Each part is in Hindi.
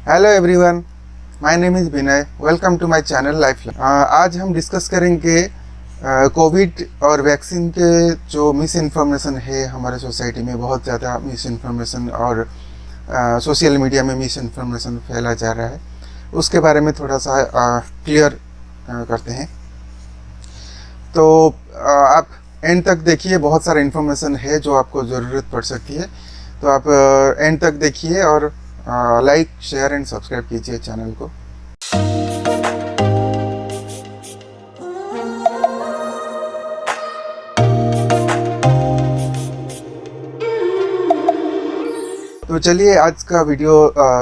Hello everyone, my name is Vinay. Welcome to my channel life. आज हम डिस्कस करेंगे कोविड और वैक्सीन के जो मिस इन्फॉर्मेशन है हमारे सोसाइटी में। बहुत ज़्यादा मिस इन्फॉर्मेशन और सोशल मीडिया में मिस इन्फॉर्मेशन फैला जा रहा है, उसके बारे में थोड़ा सा क्लियर करते हैं। तो आप एंड तक देखिए, बहुत सारा इन्फॉर्मेशन है जो आपको ज़रूरत पड़ सकती है। तो आप एंड तक देखिए और लाइक, शेयर एंड सब्सक्राइब कीजिए चैनल को। तो चलिए आज का वीडियो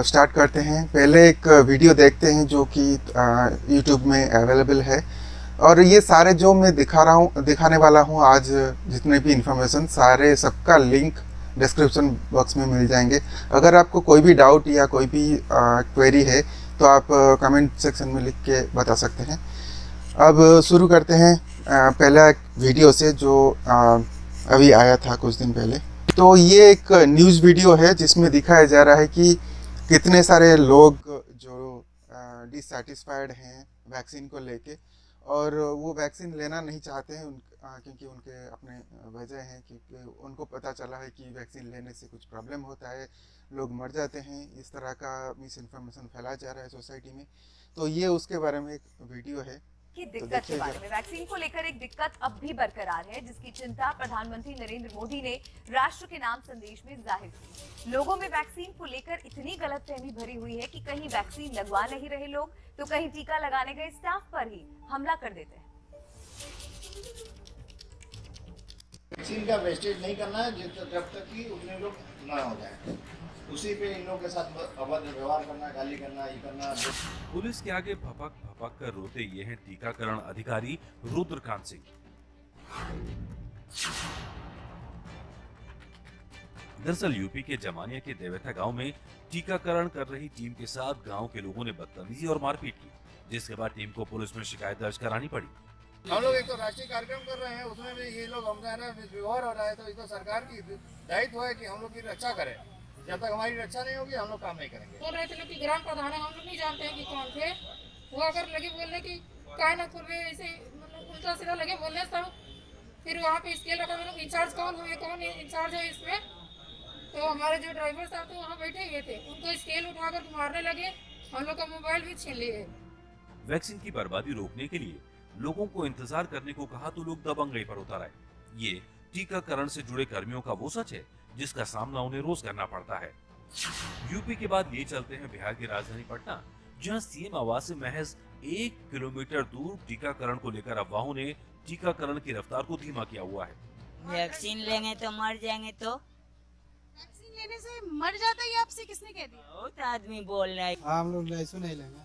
स्टार्ट करते हैं। पहले एक वीडियो देखते हैं जो कि यूट्यूब में अवेलेबल है, और ये सारे जो मैं दिखाने वाला हूँ आज, जितने भी इंफॉर्मेशन, सारे सबका लिंक डिस्क्रिप्शन बॉक्स में मिल जाएंगे। अगर आपको कोई भी डाउट या कोई भी क्वेरी है तो आप कमेंट सेक्शन में लिख के बता सकते हैं। अब शुरू करते हैं पहला एक वीडियो से जो अभी आया था कुछ दिन पहले। तो ये एक न्यूज़ वीडियो है जिसमें दिखाया जा रहा है कि कितने सारे लोग जो डिससेटिस्फाइड हैं वैक्सीन को लेके, और वो वैक्सीन लेना नहीं चाहते हैं क्योंकि उनके अपने वजह हैं, क्योंकि उनको पता चला है कि वैक्सीन लेने से कुछ प्रॉब्लम होता है, लोग मर जाते हैं। इस तरह का मिस इन्फॉर्मेशन फैलाया जा रहा है सोसाइटी में। तो ये उसके बारे में एक वीडियो है की दिक्कत के बारे में। वैक्सीन को लेकर एक दिक्कत अब भी बरकरार है, जिसकी चिंता प्रधानमंत्री नरेंद्र मोदी ने राष्ट्र के नाम संदेश में जाहिर की। लोगों में वैक्सीन को लेकर इतनी गलतफहमी भरी हुई है कि कहीं वैक्सीन लगवा नहीं रहे लोग तो कहीं टीका लगाने गए स्टाफ पर ही हमला कर देते हैं। वैक्सीन का वेस्टेज नहीं करना है जब तक कि उतने लोग ना हो जाए। उसी पे इन लोगों के साथ अभद्र व्यवहार करना, गाली करना, ये करना। पुलिस के आगे भपक भपक कर रोते ये हैं टीकाकरण अधिकारी रुद्रकांत सिंह। दरअसल यूपी के जमानिया के देवेथा गांव में टीकाकरण कर रही टीम के साथ गांव के लोगों ने बदतमीजी और मारपीट की, जिसके बाद टीम को पुलिस में शिकायत दर्ज करानी पड़ी। हम लोग एक तो राष्ट्रीय कार्यक्रम कर रहे हैं, उसमें भी ये लोग हमसे व्यवहार हो रहा है। तो इसको सरकार की दायित्व है कि हम लोग की रक्षा करें। जब तक हमारी रक्षा नहीं होगी हम लोग काम नहीं करेंगे। बोल रहे थे लोग कि ग्राम प्रधान है, हम लोग नहीं जानते हैं कि कौन थे वो। अगर लगे बोलने की काय ना खुल रहे, ऐसे मतलब उल्टा सीधा लगे बोलने सब। फिर वहाँ पे स्केल रखा, मतलब इंचार्ज कौन है, कौन इंचार्ज है इसमें। तो हमारे जो ड्राइवर साहब थे वहाँ बैठे हुए थे, उनको स्केल उठाकर मारने लगे, हम लोग का मोबाइल भी छीन लिए। वैक्सीन की बर्बादी रोकने के लिए लोगों को इंतजार करने को कहा तो लोग दबंगई पर उतर आए। ये टीकाकरण से जुड़े कर्मियों का वो सच है जिसका सामना उन्हें रोज करना पड़ता है। यूपी के बाद ये चलते हैं बिहार की राजधानी पटना, जहां सीएम आवास से महज 1 किलोमीटर दूर टीकाकरण को लेकर अफवाहों ने टीकाकरण की रफ्तार को धीमा किया हुआ है। वैक्सीन लेंगे तो मर जाएंगे। तो वैक्सीन लेने से मर जाता है, आपसे किसने कह दिया? बहुत आदमी बोल रहा है। हम लोग ऐसा नहीं लेंगे,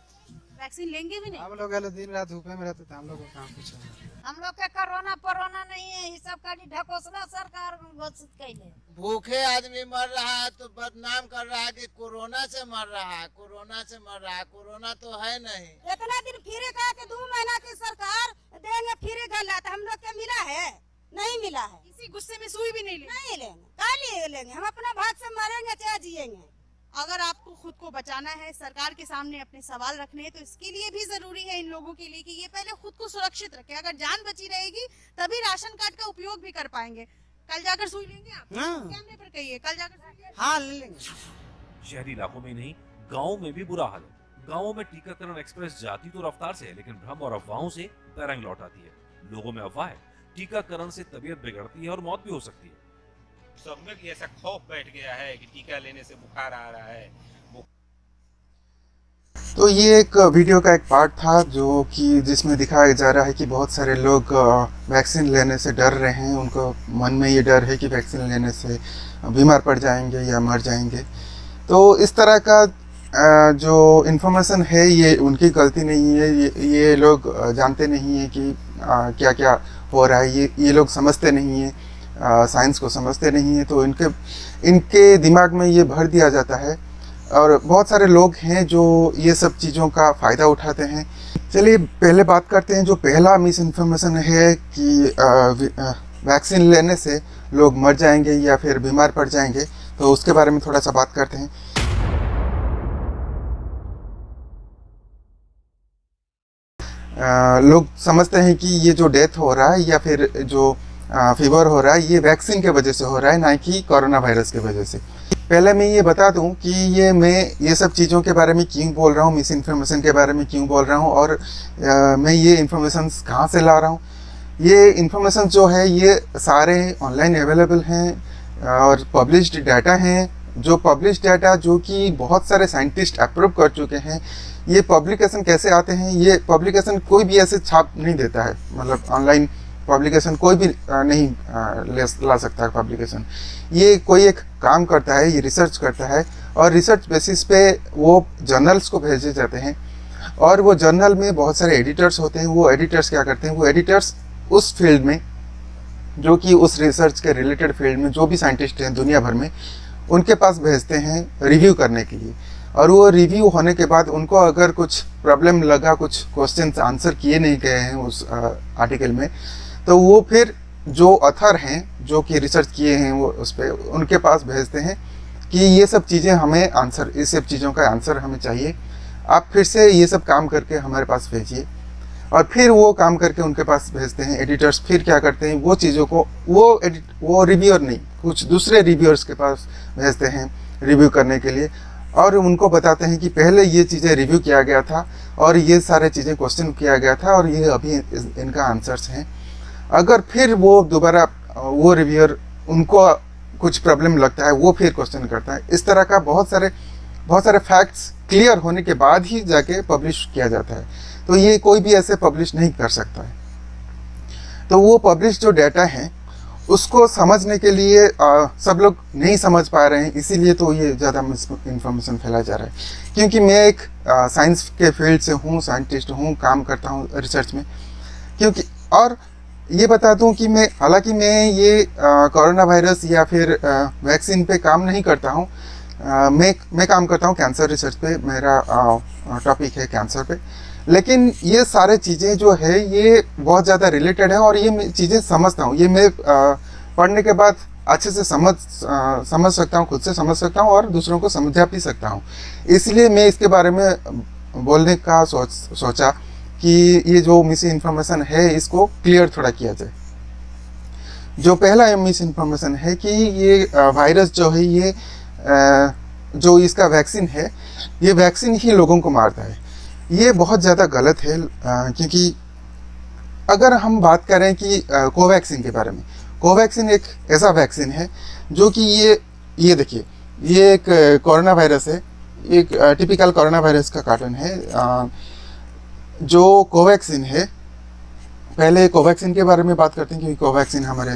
वैक्सीन लेंगे भी नहीं। हम लोग दिन रात धूपे में रहते थे, हम लोग को काम पूछा। हम लोग का कोरोना नहीं है, ये सब का ढकोसला सरकार घोषित कैले। भूखे आदमी मर रहा है तो बदनाम कर रहा है कि कोरोना से मर रहा है, कोरोना से मर रहा है। कोरोना तो है नहीं। इतना दिन फिर कहा कि 2 महीना की सरकार देंगे, फिर गला तो हम लोग के मिला है? नहीं मिला है। इसी गुस्से में सुई भी नहीं लेंगे। काली लेंगे, हम अपना भाग से मरेंगे चाहे जिएंगे। अगर आपको खुद को बचाना है, सरकार के सामने अपने सवाल रखने हैं, तो इसके लिए भी जरूरी है इन लोगों के लिए कि ये पहले खुद को सुरक्षित रखें। अगर जान बची रहेगी तभी राशन कार्ड का उपयोग भी कर पाएंगे। कल जाकर सुई लेंगे आप? कैमरे पर कहिए, कल जाकर हाँ ले लेंगे। शहरी इलाकों में नहीं, गाँव में भी बुरा हाल है। गाँवों में टीकाकरण एक्सप्रेस जाती तो रफ्तार से है, लेकिन भ्रम और अफवाहों से तरंग लौट आती है। लोगों में अफवाह है टीकाकरण से तबीयत बिगड़ती है और मौत भी हो सकती है। सब में ऐसा खौफ बैठ गया है कि टीका लेने से बुखार आ रहा है। तो ये एक वीडियो का एक पार्ट था जो कि जिसमें दिखाया जा रहा है कि बहुत सारे लोग वैक्सीन लेने से डर रहे हैं। उनको मन में ये डर है कि वैक्सीन लेने से बीमार पड़ जाएंगे या मर जाएंगे। तो इस तरह का जो इन्फॉर्मेशन है ये उनकी गलती नहीं है। ये लोग जानते नहीं हैं कि क्या क्या हो रहा है। ये लोग समझते नहीं हैं, साइंस को समझते नहीं है। तो इनके दिमाग में ये भर दिया जाता है, और बहुत सारे लोग हैं जो ये सब चीज़ों का फ़ायदा उठाते हैं। चलिए पहले बात करते हैं जो पहला मिस इन्फॉर्मेशन है कि वैक्सीन लेने से लोग मर जाएंगे या फिर बीमार पड़ जाएंगे। तो उसके बारे में थोड़ा सा बात करते हैं। लोग समझते हैं कि ये जो डेथ हो रहा है या फिर जो फीवर हो रहा है ये वैक्सीन के वजह से हो रहा है, ना कि कोरोना वायरस की वजह से। पहले मैं ये बता दूं कि मैं ये सब चीज़ों के बारे में क्यों बोल रहा हूँ, मिस इन्फॉर्मेशन के बारे में क्यों बोल रहा हूँ और मैं ये इन्फॉर्मेशन कहाँ से ला रहा हूँ। ये इन्फॉर्मेशन जो है ये सारे ऑनलाइन अवेलेबल हैं और पब्लिश्ड डाटा हैं। जो पब्लिश डाटा जो कि बहुत सारे साइंटिस्ट अप्रूव कर चुके हैं। ये पब्लिकेशन कैसे आते हैं, ये पब्लिकेशन कोई भी ऐसे छाप नहीं देता है, मतलब ऑनलाइन पब्लिकेशन कोई भी नहीं ला सकता है पब्लिकेशन। ये कोई एक काम करता है, ये रिसर्च करता है और रिसर्च बेसिस पे वो जर्नल्स को भेजे जाते हैं और वो जर्नल में बहुत सारे एडिटर्स होते हैं। वो एडिटर्स क्या करते हैं, वो एडिटर्स उस फील्ड में जो कि उस रिसर्च के रिलेटेड फील्ड में जो भी साइंटिस्ट हैं दुनिया भर में उनके पास भेजते हैं रिव्यू करने के लिए। और वो रिव्यू होने के बाद उनको अगर कुछ प्रॉब्लम लगा, कुछ क्वेश्चंस आंसर किए नहीं गए हैं उस आर्टिकल में, तो वो फिर जो ऑथर हैं जो कि रिसर्च किए हैं वो उस पर उनके पास भेजते हैं कि ये सब चीज़ें हमें आंसर, इस सब चीज़ों का आंसर हमें चाहिए, आप फिर से ये सब काम करके हमारे पास भेजिए। और फिर वो काम करके उनके पास भेजते हैं एडिटर्स। फिर क्या करते हैं, वो चीज़ों को वो रिव्यूअर नहीं, कुछ दूसरे रिव्यूअर्स के पास भेजते हैं रिव्यू करने के लिए और उनको बताते हैं कि पहले ये चीज़ें रिव्यू किया गया था और ये सारे चीज़ें क्वेश्चन किया गया था और ये अभी इनका आंसर्स हैं। अगर फिर वो दोबारा वो रिव्यूअर उनको कुछ प्रॉब्लम लगता है वो फिर क्वेश्चन करता है। इस तरह का बहुत सारे फैक्ट्स क्लियर होने के बाद ही जाके पब्लिश किया जाता है। तो ये कोई भी ऐसे पब्लिश नहीं कर सकता है। तो वो पब्लिश जो डाटा है उसको समझने के लिए सब लोग नहीं समझ पा रहे हैं, इसीलिए तो ये ज़्यादा मिस इन्फॉर्मेशन फैला जा रहा है। क्योंकि मैं एक साइंस के फील्ड से हूँ, साइंटिस्ट हूँ, काम करता हूँ रिसर्च में। क्योंकि और ये बता दूँ कि हालांकि मैं ये कोरोना वायरस या फिर वैक्सीन पे काम नहीं करता हूँ। मैं काम करता हूँ कैंसर रिसर्च पे, मेरा टॉपिक है कैंसर पे। लेकिन ये सारे चीज़ें जो है ये बहुत ज़्यादा रिलेटेड है और ये मैं चीज़ें समझता हूँ। ये मैं पढ़ने के बाद अच्छे से समझ सकता हूँ, खुद से समझ सकता हूँ और दूसरों को समझा भी सकता हूँ। इसलिए मैं इसके बारे में बोलने का सोचा कि ये जो मिस इन्फॉर्मेशन है इसको क्लियर थोड़ा किया जाए। जो पहला मिस इन्फॉर्मेशन है कि ये वायरस जो है ये जो इसका वैक्सीन है ये वैक्सीन ही लोगों को मारता है। ये बहुत ज़्यादा गलत है। क्योंकि अगर हम बात करें कि कोवैक्सीन के बारे में, कोवैक्सीन एक ऐसा वैक्सीन है जो कि ये देखिए, ये एक कोरोना वायरस है, एक टिपिकल कोरोना वायरस का कार्टून है। जो कोवैक्सीन है, पहले कोवैक्सीन के बारे में बात करते हैं क्योंकि कोवैक्सीन हमारे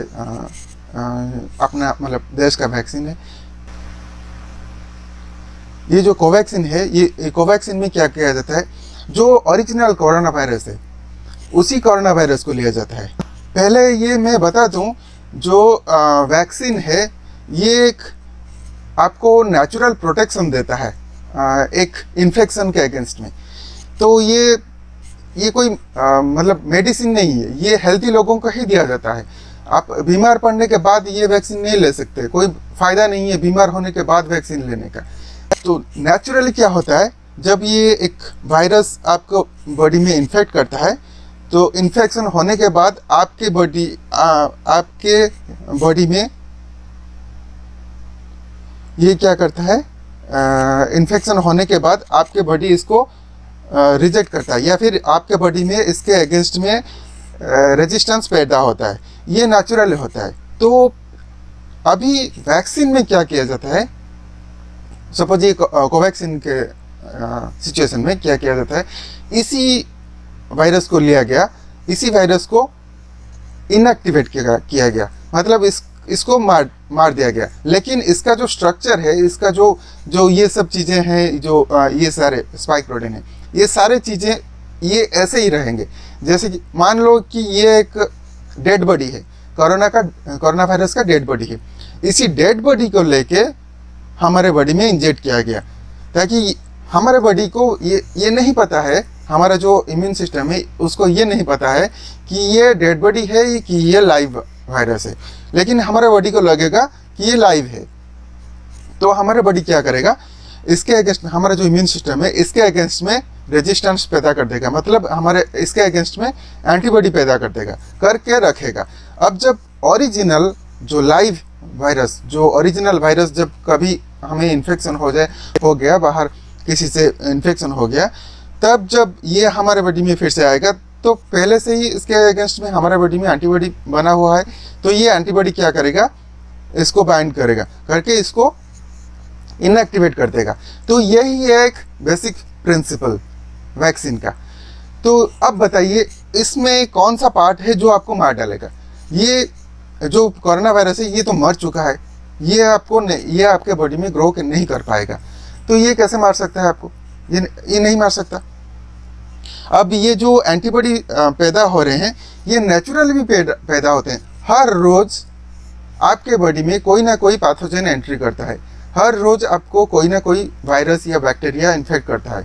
अपना मतलब देश का वैक्सीन है। ये जो कोवैक्सीन है, ये कोवैक्सीन में क्या किया जाता है, जो ओरिजिनल कोरोना वायरस है उसी कोरोना वायरस को लिया जाता है। पहले ये मैं बता दूं, जो वैक्सीन है ये एक आपको नेचुरल प्रोटेक्शन देता है एक इन्फेक्शन के अगेंस्ट में। तो ये कोई मतलब मेडिसिन नहीं है, ये हेल्थी लोगों को ही दिया जाता है। आप बीमार पड़ने के बाद ये वैक्सीन नहीं ले सकते, कोई फ़ायदा नहीं है बीमार होने के बाद वैक्सीन लेने का। तो नेचुरली क्या होता है, जब ये एक वायरस आपको बॉडी में इन्फेक्ट करता है तो इन्फेक्शन होने के बाद आपके बॉडी में ये क्या करता है, इन्फेक्शन होने के बाद आपके बॉडी इसको रिजेक्ट करता है या फिर आपके बॉडी में इसके अगेंस्ट में रेजिस्टेंस पैदा होता है। ये नेचुरल होता है। तो अभी वैक्सीन में क्या किया जाता है, सपोज ये कोवैक्सीन के सिचुएशन में क्या किया जाता है, इसी वायरस को लिया गया, इसी वायरस को इनएक्टिवेट किया गया, मतलब इसको मार दिया गया। लेकिन इसका जो स्ट्रक्चर है, इसका जो ये सब चीज़ें हैं, जो ये सारे स्पाइक प्रोटीन है, ये सारे चीज़ें ये ऐसे ही रहेंगे। जैसे कि मान लो कि ये एक डेड बॉडी है, कोरोना वायरस का डेड बॉडी है। इसी डेड बॉडी को लेके हमारे बॉडी में इंजेक्ट किया गया, ताकि हमारे बॉडी को ये नहीं पता है, हमारा जो इम्यून सिस्टम है उसको ये नहीं पता है कि ये डेड बॉडी है कि ये लाइव वायरस है। लेकिन हमारे बॉडी को लगेगा कि ये लाइव है। तो हमारे बॉडी क्या करेगा, इसके अगेंस्ट, हमारा जो इम्यून सिस्टम है इसके अगेंस्ट में रेजिस्टेंस पैदा कर देगा, मतलब हमारे इसके अगेंस्ट में एंटीबॉडी पैदा कर देगा, करके रखेगा। अब जब ओरिजिनल जो लाइव वायरस, जो ओरिजिनल वायरस जब कभी हमें इन्फेक्शन हो गया, बाहर किसी से इन्फेक्शन हो गया, तब जब ये हमारे बॉडी में फिर से आएगा, तो पहले से ही इसके अगेंस्ट में हमारे बॉडी में एंटीबॉडी बना हुआ है, तो ये एंटीबॉडी क्या करेगा, इसको बाइंड करेगा, करके इसको इनएक्टिवेट कर देगा। तो यही है एक बेसिक प्रिंसिपल वैक्सीन का। तो अब बताइए इसमें कौन सा पार्ट है जो आपको मार डालेगा? ये जो कोरोना वायरस है ये तो मर चुका है, ये आपके बॉडी में ग्रो नहीं कर पाएगा, तो ये कैसे मार सकता है आपको? ये नहीं मार सकता। अब ये जो एंटीबॉडी पैदा हो रहे हैं ये नेचुरली भी पैदा होते हैं। हर रोज़ आपके बॉडी में कोई ना कोई पैथोजन एंट्री करता है, हर रोज़ आपको कोई ना कोई वायरस या बैक्टीरिया इन्फेक्ट करता है।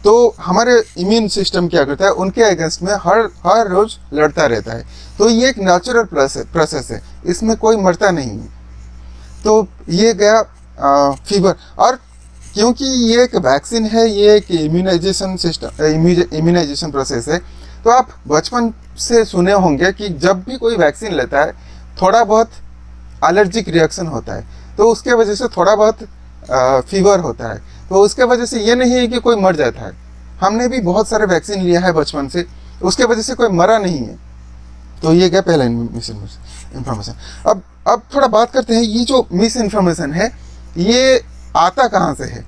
तो हमारे इम्यून सिस्टम क्या करता है, उनके अगेंस्ट में हर रोज़ लड़ता रहता है। तो ये एक नेचुरल प्रोसेस है, इसमें कोई मरता नहीं है। तो ये गया फीवर, और क्योंकि ये एक वैक्सीन है, ये एक इम्यूनाइजेशन प्रोसेस है, तो आप बचपन से सुने होंगे कि जब भी कोई वैक्सीन लेता है थोड़ा बहुत एलर्जिक रिएक्शन होता है, तो उसके वजह से थोड़ा बहुत फीवर होता है। तो उसके वजह से ये नहीं है कि कोई मर जाता है। हमने भी बहुत सारे वैक्सीन लिया है बचपन से, उसके वजह से कोई मरा नहीं है। तो ये क्या पहला मिस इन्फॉर्मेशन। अब थोड़ा बात करते हैं, ये जो मिस इन्फॉर्मेशन है ये आता कहाँ से है?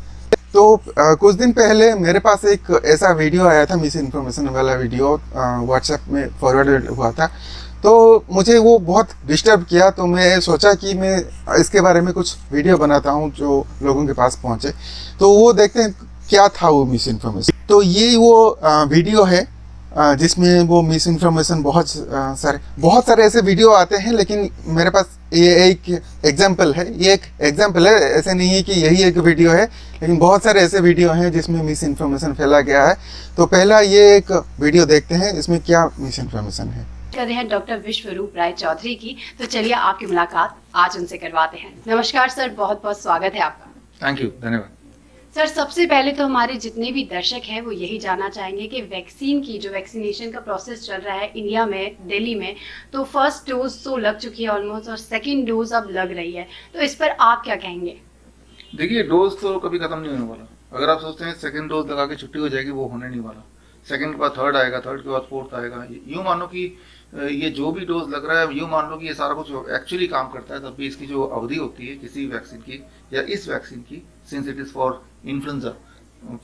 तो कुछ दिन पहले मेरे पास एक ऐसा वीडियो आया था, मिस इन्फॉर्मेशन वाला वीडियो व्हाट्सएप में फॉरवर्ड हुआ था, तो मुझे वो बहुत डिस्टर्ब किया। तो मैं सोचा कि मैं इसके बारे में कुछ वीडियो बनाता हूँ जो लोगों के पास पहुँचे। तो वो देखते हैं क्या था वो मिस इन्फॉर्मेशन। तो ये वो वीडियो है जिसमें वो मिस इन्फॉर्मेशन बहुत सारे ऐसे वीडियो आते हैं, लेकिन मेरे पास ये एक एग्जाम्पल है। ये एक एग्जाम्पल है, ऐसे नहीं है कि यही एक वीडियो है, लेकिन बहुत सारे ऐसे वीडियो हैं जिसमें मिस इन्फॉर्मेशन फैला गया है। तो पहला ये एक वीडियो देखते हैं, इसमें क्या मिस इन्फॉर्मेशन है। कर रहे हैं डॉक्टर विश्वरूप राय चौधरी की, तो चलिए आपकी मुलाकात आज उनसे करवाते हैं। नमस्कार सर, बहुत बहुत स्वागत है आपका। थैंक यू, धन्यवाद। सर, सबसे पहले तो हमारे जितने भी दर्शक हैं वो यही जानना चाहेंगे कि वैक्सीन की जो वैक्सीनेशन का प्रोसेस चल रहा है इंडिया में, दिल्ली में, तो फर्स्ट डोज तो लग चुकी है ऑलमोस्ट, और सेकंड डोज अब लग रही है, तो इस पर आप क्या कहेंगे? देखिए, डोज तो कभी खत्म नहीं होने वाला। अगर आप सोचते हैं सेकंड डोज लगा के छुट्टी हो जाएगी, वो होने नहीं वाला। सेकंड के बाद थर्ड आएगा, थर्ड के बाद फोर्थ आएगा। यूँ मानो कि ये जो भी डोज लग रहा है, यूँ मान लो कि ये सारा कुछ एक्चुअली काम करता है, तब भी इसकी जो अवधि होती है किसी वैक्सीन की या इस वैक्सीन की, since it is for influenza,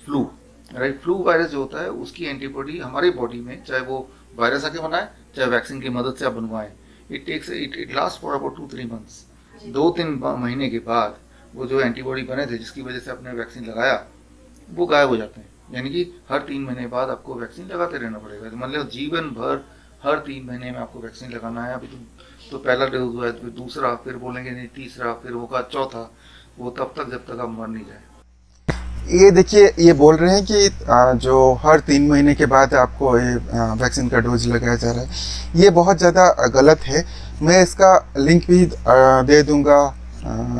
flu, right, flu virus जो होता है उसकी एंटीबॉडी हमारी बॉडी में, चाहे वो वायरस आके बनाए चाहे वैक्सीन की मदद से आप बनवाएं, it last for about 2-3 months. 2-3 महीने के बाद वो जो एंटीबॉडी बने थे जिसकी वजह से आपने वैक्सीन लगाया, वो गायब हो जाते हैं। यानी कि हर 3 महीने बाद आपको वैक्सीन लगाते रहना पड़ेगा। तो मतलब जीवन भर हर 3 महीने में आपको वैक्सीन लगाना है। अभी तो पहला डोज हुआ है, फिर दूसरा, फिर बोलेंगे नहीं तीसरा, फिर होगा चौथा, वो तब तक जब तक आप मर नहीं जाए। ये देखिए, ये बोल रहे हैं कि जो हर 3 महीने के बाद आपको ये वैक्सीन का डोज लगाया जा रहा है, ये बहुत ज़्यादा गलत है। मैं इसका लिंक भी दे दूंगा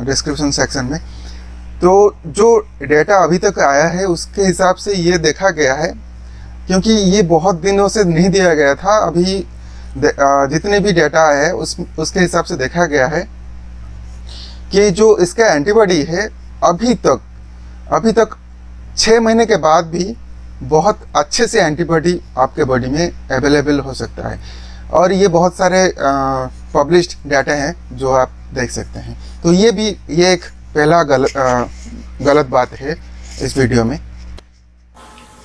डिस्क्रिप्शन सेक्शन में। तो जो डेटा अभी तक आया है उसके हिसाब से ये देखा गया है, क्योंकि ये बहुत दिनों से नहीं दिया गया था, अभी जितने भी डेटा है उसके हिसाब से देखा गया है कि जो इसका एंटीबॉडी है अभी तक 6 महीने के बाद भी बहुत अच्छे से एंटीबॉडी आपके बॉडी में अवेलेबल हो सकता है। और ये बहुत सारे पब्लिश्ड डाटा हैं जो आप देख सकते हैं। तो ये एक पहला गलत बात है इस वीडियो में।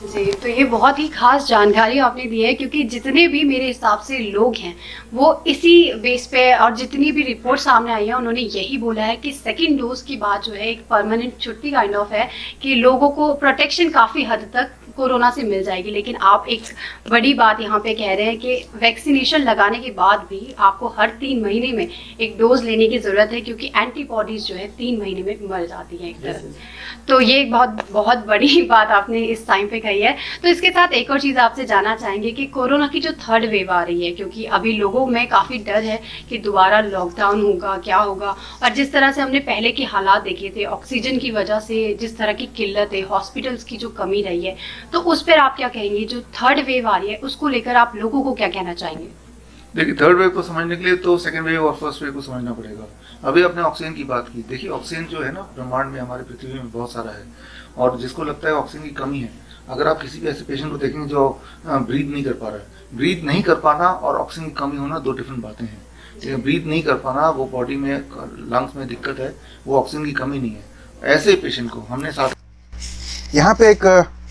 जी, तो ये बहुत ही खास जानकारी आपने दी है, क्योंकि जितने भी मेरे हिसाब से लोग हैं वो इसी बेस पे, और जितनी भी रिपोर्ट सामने आई है उन्होंने यही बोला है कि सेकंड डोज की बात जो है एक परमानेंट छुट्टी काइंड ऑफ है, कि लोगों को प्रोटेक्शन काफ़ी हद तक कोरोना से मिल जाएगी। लेकिन आप एक बड़ी बात यहाँ पे कह रहे हैं कि वैक्सीनेशन लगाने के बाद भी आपको हर 3 महीने में एक डोज लेने की ज़रूरत है, क्योंकि एंटीबॉडीज़ जो है 3 महीने में मर जाती हैं एक तरह से। तो ये एक बहुत बड़ी बात आपने इस टाइम पे कही है। तो इसके साथ एक और चीज़ आपसे जानना चाहेंगे कि कोरोना की जो थर्ड वेव आ रही है, क्योंकि अभी लोगों में काफ़ी डर है कि दोबारा लॉकडाउन होगा, क्या होगा, और जिस तरह से हमने पहले के हालात देखे थे, ऑक्सीजन की वजह से जिस तरह की किल्लत है, हॉस्पिटल्स की जो कमी रही है, तो उस पर आप क्या कहेंगे? जो थर्ड वेव आ रही है उसको लेकर आप लोगों को क्या कहना चाहेंगे? देखिए, थर्ड वेव को समझने के लिए तो सेकंड वेव और फर्स्ट वेव को समझना पड़ेगा। अभी आपने ऑक्सीजन की बात की। देखिए, ऑक्सीजन जो है ना ब्रह्मांड में, हमारे पृथ्वी में बहुत सारा है, और जिसको लगता है ऑक्सीजन की कमी है, अगर आप किसी भी ऐसे पेशेंट को देखेंगे जो ब्रीथ नहीं कर पा रहा है, ब्रीथ नहीं कर पाना और ऑक्सीजन की कमी होना दो डिफरेंट बातें हैं। ब्रीथ नहीं कर पाना वो बॉडी में, लंग्स में दिक्कत है, वो ऑक्सीजन की कमी नहीं है। ऐसे पेशेंट को हमने साथ, यहाँ पे एक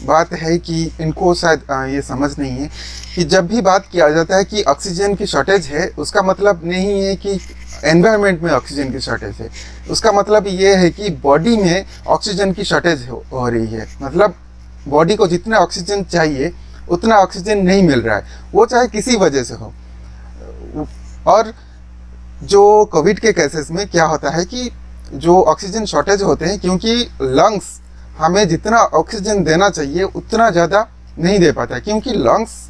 बात है कि इनको शायद ये समझ नहीं है कि जब भी बात किया जाता है कि ऑक्सीजन की शॉर्टेज है, उसका मतलब नहीं है कि एनवायरनमेंट में ऑक्सीजन की शॉर्टेज है। उसका मतलब ये है कि बॉडी में ऑक्सीजन की शॉर्टेज हो रही है। मतलब बॉडी को जितना ऑक्सीजन चाहिए उतना ऑक्सीजन नहीं मिल रहा है, वो चाहे किसी वजह से हो। और जो कोविड के केसेस में क्या होता है कि जो ऑक्सीजन शॉर्टेज होते हैं, क्योंकि लंग्स हमें जितना ऑक्सीजन देना चाहिए उतना ज़्यादा नहीं दे पाता है, क्योंकि लंग्स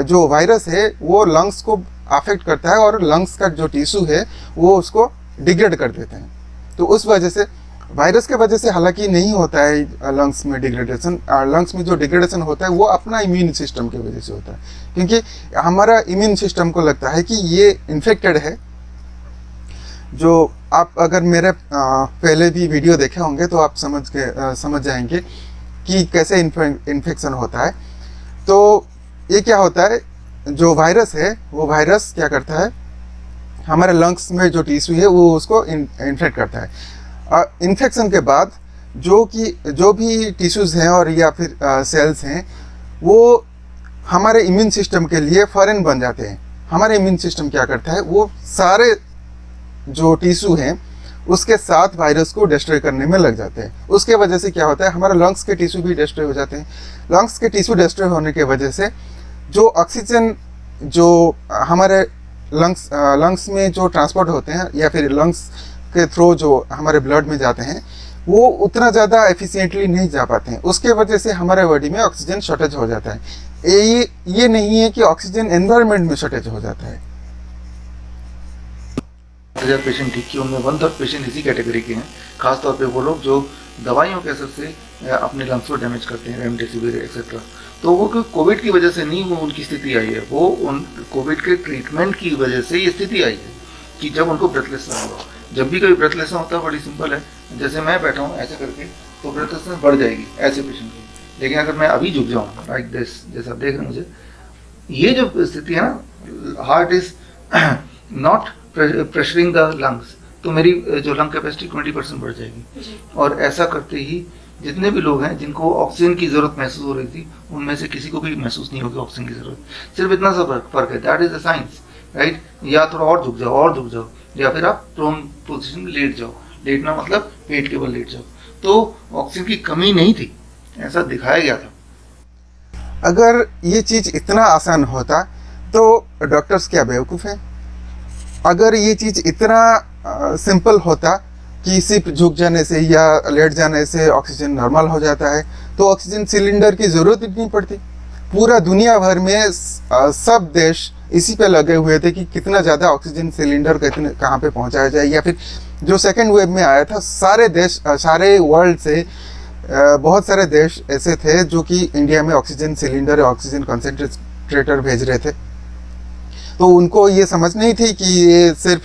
जो वायरस है वो लंग्स को अफेक्ट करता है और लंग्स का जो टिश्यू है वो उसको डिग्रेड कर देते हैं। तो उस वजह से, वायरस के वजह से हालांकि नहीं होता है लंग्स में डिग्रेडेशन। लंग्स में जो डिग्रेडेशन होता है वो अपना इम्यून सिस्टम की वजह से होता है, क्योंकि हमारा इम्यून सिस्टम को लगता है कि ये इन्फेक्टेड है। जो आप अगर मेरे पहले भी वीडियो देखे होंगे तो आप समझ जाएंगे कि कैसे इन्फेक्शन होता है। तो ये क्या होता है, जो वायरस है वो वायरस क्या करता है, हमारे लंग्स में जो टिश्यू है वो उसको इन्फेक्ट करता है। इन्फेक्शन के बाद जो भी टिश्यूज़ हैं और या फिर सेल्स हैं वो हमारे इम्यून सिस्टम के लिए फॉरेन बन जाते हैं। हमारे इम्यून सिस्टम क्या करता है, वो सारे जो टिश्यू हैं उसके साथ वायरस को डिस्ट्रॉय करने में लग जाते हैं। उसके वजह से क्या होता है, हमारे लंग्स के टिश्यू भी डिस्ट्रॉय हो जाते हैं। लंग्स के टिश्यू डिस्ट्रॉय होने की वजह से जो ऑक्सीजन जो हमारे लंग्स में जो ट्रांसपोर्ट होते हैं या फिर लंग्स के थ्रू जो हमारे ब्लड में जाते हैं वो उतना ज़्यादा एफिशिएंटली नहीं जा पाते हैं। उसके वजह से हमारे बॉडी में ऑक्सीजन शॉर्टेज हो जाता है। ये नहीं है कि ऑक्सीजन एनवायरनमेंट में शॉर्टेज हो जाता है। 1000 पेशेंट ठीक किए, उनमें 1/3 पेशेंट इसी कैटेगरी के हैं। खासतौर पे वो लोग जो दवाइयों के असर से अपने लंग्स को डैमेज करते हैं, रेमडेसिविर एक्सेट्रा। तो वो कोविड की वजह से नहीं वो उनकी स्थिति आई है, वो उन कोविड के ट्रीटमेंट की वजह से ये स्थिति आई है कि जब उनको ब्रेथलेसनेस हुआ। जब भी कभी ब्रेथलेसनेस होता है, बड़ी सिंपल है, जैसे मैं बैठा हूँ ऐसे करके तो ब्रेथलेसनेस बढ़ जाएगी ऐसे पेशेंट की। लेकिन अगर मैं अभी झुक जाऊँ लाइक दिस, जैसे आप देख रहे हैं मुझे, ये जो स्थिति है ना, heart is not pressuring the lungs, तो मेरी जो लंग कैपेसिटी 20% बढ़ जाएगी। और ऐसा करते ही जितने भी लोग हैं जिनको ऑक्सीजन की ज़रूरत महसूस हो रही थी, उनमें से किसी को भी महसूस नहीं होगी ऑक्सीजन की ज़रूरत। सिर्फ इतना सा फर्क है, that is the science, right. या थोड़ा और झुक जाओ, या फिर आप प्रोन पोजीशन में लेट जाओ। लेटना मतलब पेट के बल लेट जाओ। तो ऑक्सीजन की कमी नहीं थी, ऐसा दिखाया गया था। अगर ये चीज़ इतना आसान होता तो डॉक्टर्स क्या बेवकूफ़ हैं? अगर ये चीज़ इतना सिंपल होता कि सिर्फ झुक जाने से या लेट जाने से ऑक्सीजन नॉर्मल हो जाता है तो ऑक्सीजन सिलेंडर की ज़रूरत ही नहीं पड़ती। पूरा दुनिया भर में सब देश इसी पे लगे हुए थे कि कितना ज़्यादा ऑक्सीजन सिलेंडर कहाँ पे पहुँचाया जाए। या फिर जो सेकेंड वेव में आया था, सारे देश, सारे वर्ल्ड से बहुत सारे देश ऐसे थे जो कि इंडिया में ऑक्सीजन सिलेंडर, ऑक्सीजन कंसंट्रेटर भेज रहे थे। तो उनको ये समझ नहीं थी कि ये सिर्फ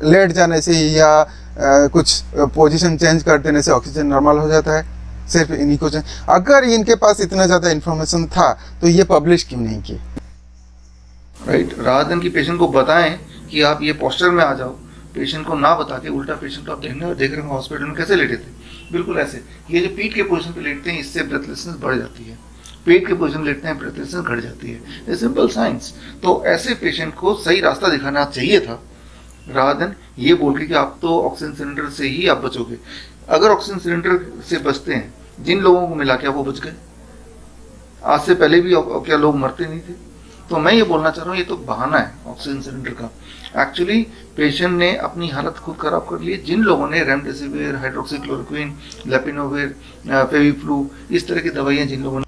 लेट जाने से या कुछ पोजीशन चेंज कर देने से ऑक्सीजन नॉर्मल हो जाता है। सिर्फ इन्हीं को अगर इनके पास इतना ज़्यादा इन्फॉर्मेशन था तो ये पब्लिश क्यों नहीं किए, राइट। रात दिन की पेशेंट को बताएं कि आप ये पोस्चर में आ जाओ, पेशेंट को ना बता के उल्टा पेशेंट को आप देख रहे हो हॉस्पिटल में कैसे लेटे थे, बिल्कुल ऐसे। ये जो पीठ के पोजीशन पे लेटते हैं इससे ब्रेथलेसनेस बढ़ जाती है, पेट के पोजीशन लेटते हैं ब्रेथलेसनेस घट जाती है। ये सिंपल साइंस। तो ऐसे पेशेंट को सही रास्ता दिखाना चाहिए था, रात दिन ये बोल के कि आप तो ऑक्सीजन सिलेंडर से ही आप बचोगे। अगर ऑक्सीजन सिलेंडर से बचते हैं, जिन लोगों को मिला क्या वो बच गए? आज से पहले भी क्या लोग मरते नहीं थे? तो मैं ये बोलना चाह रहा हूँ, ये तो बहाना है ऑक्सीजन सिलेंडर का। एक्चुअली पेशेंट ने अपनी हालत खुद खराब कर ली। जिन लोगों ने रेमडेसिविर, हाइड्रोक्सीक्लोरोक्विन, लेपिनोविर, फेविफ्लू, इस तरह की दवाइयाँ जिन लोगों ने,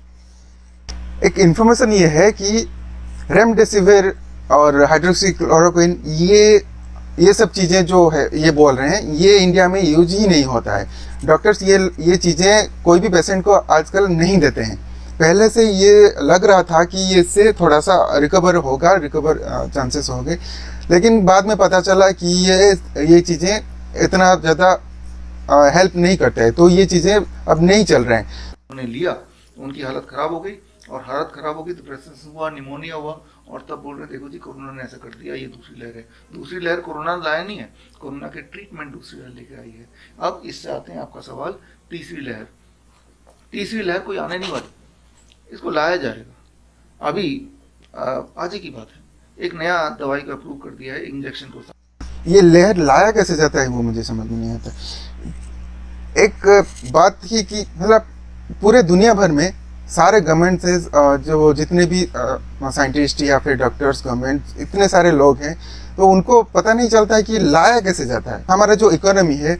एक इन्फॉर्मेशन ये है कि रेमडेसिविर और हाइड्रोक्सीक्लोरोक्विन ये ये सब चीज़ें जो है ये बोल रहे हैं, ये इंडिया में यूज ही नहीं होता है। डॉक्टर्स ये चीज़ें कोई भी पेशेंट को आजकल नहीं देते हैं। पहले से ये लग रहा था कि ये इससे थोड़ा सा रिकवर चांसेस हो गए, लेकिन बाद में पता चला कि ये चीज़ें इतना ज़्यादा हेल्प नहीं करते हैं, तो ये चीज़ें अब नहीं चल रहे हैं। उन्होंने लिया, उनकी हालत ख़राब हो गई, और हालत ख़राब हो गई तो ब्रेसलेस हुआ, निमोनिया हुआ, और तब बोल रहे देखो जी कोरोना ने ऐसा कर दिया, ये दूसरी लहर है। दूसरी लहर कोरोना लाया नहीं है, कोरोना के ट्रीटमेंट दूसरी लहर लेके आई है। अब इससे आते हैं आपका सवाल, तीसरी लहर। तीसरी लहर कोई आने नहीं वाली, इसको लाया जाएगा। अभी आज ही की बात है, एक नया दवाई का अप्रूव कर दिया है इंजेक्शन को। ये लहर लाया कैसे जाता है वो मुझे समझ में नहीं आता। एक बात थी कि मतलब पूरे दुनिया भर में सारे गवर्नमेंट से जो जितने भी साइंटिस्ट या फिर डॉक्टर्स, गवर्नमेंट, इतने सारे लोग हैं, तो उनको पता नहीं चलता है कि लाया कैसे जाता है। हमारा जो इकोनॉमी है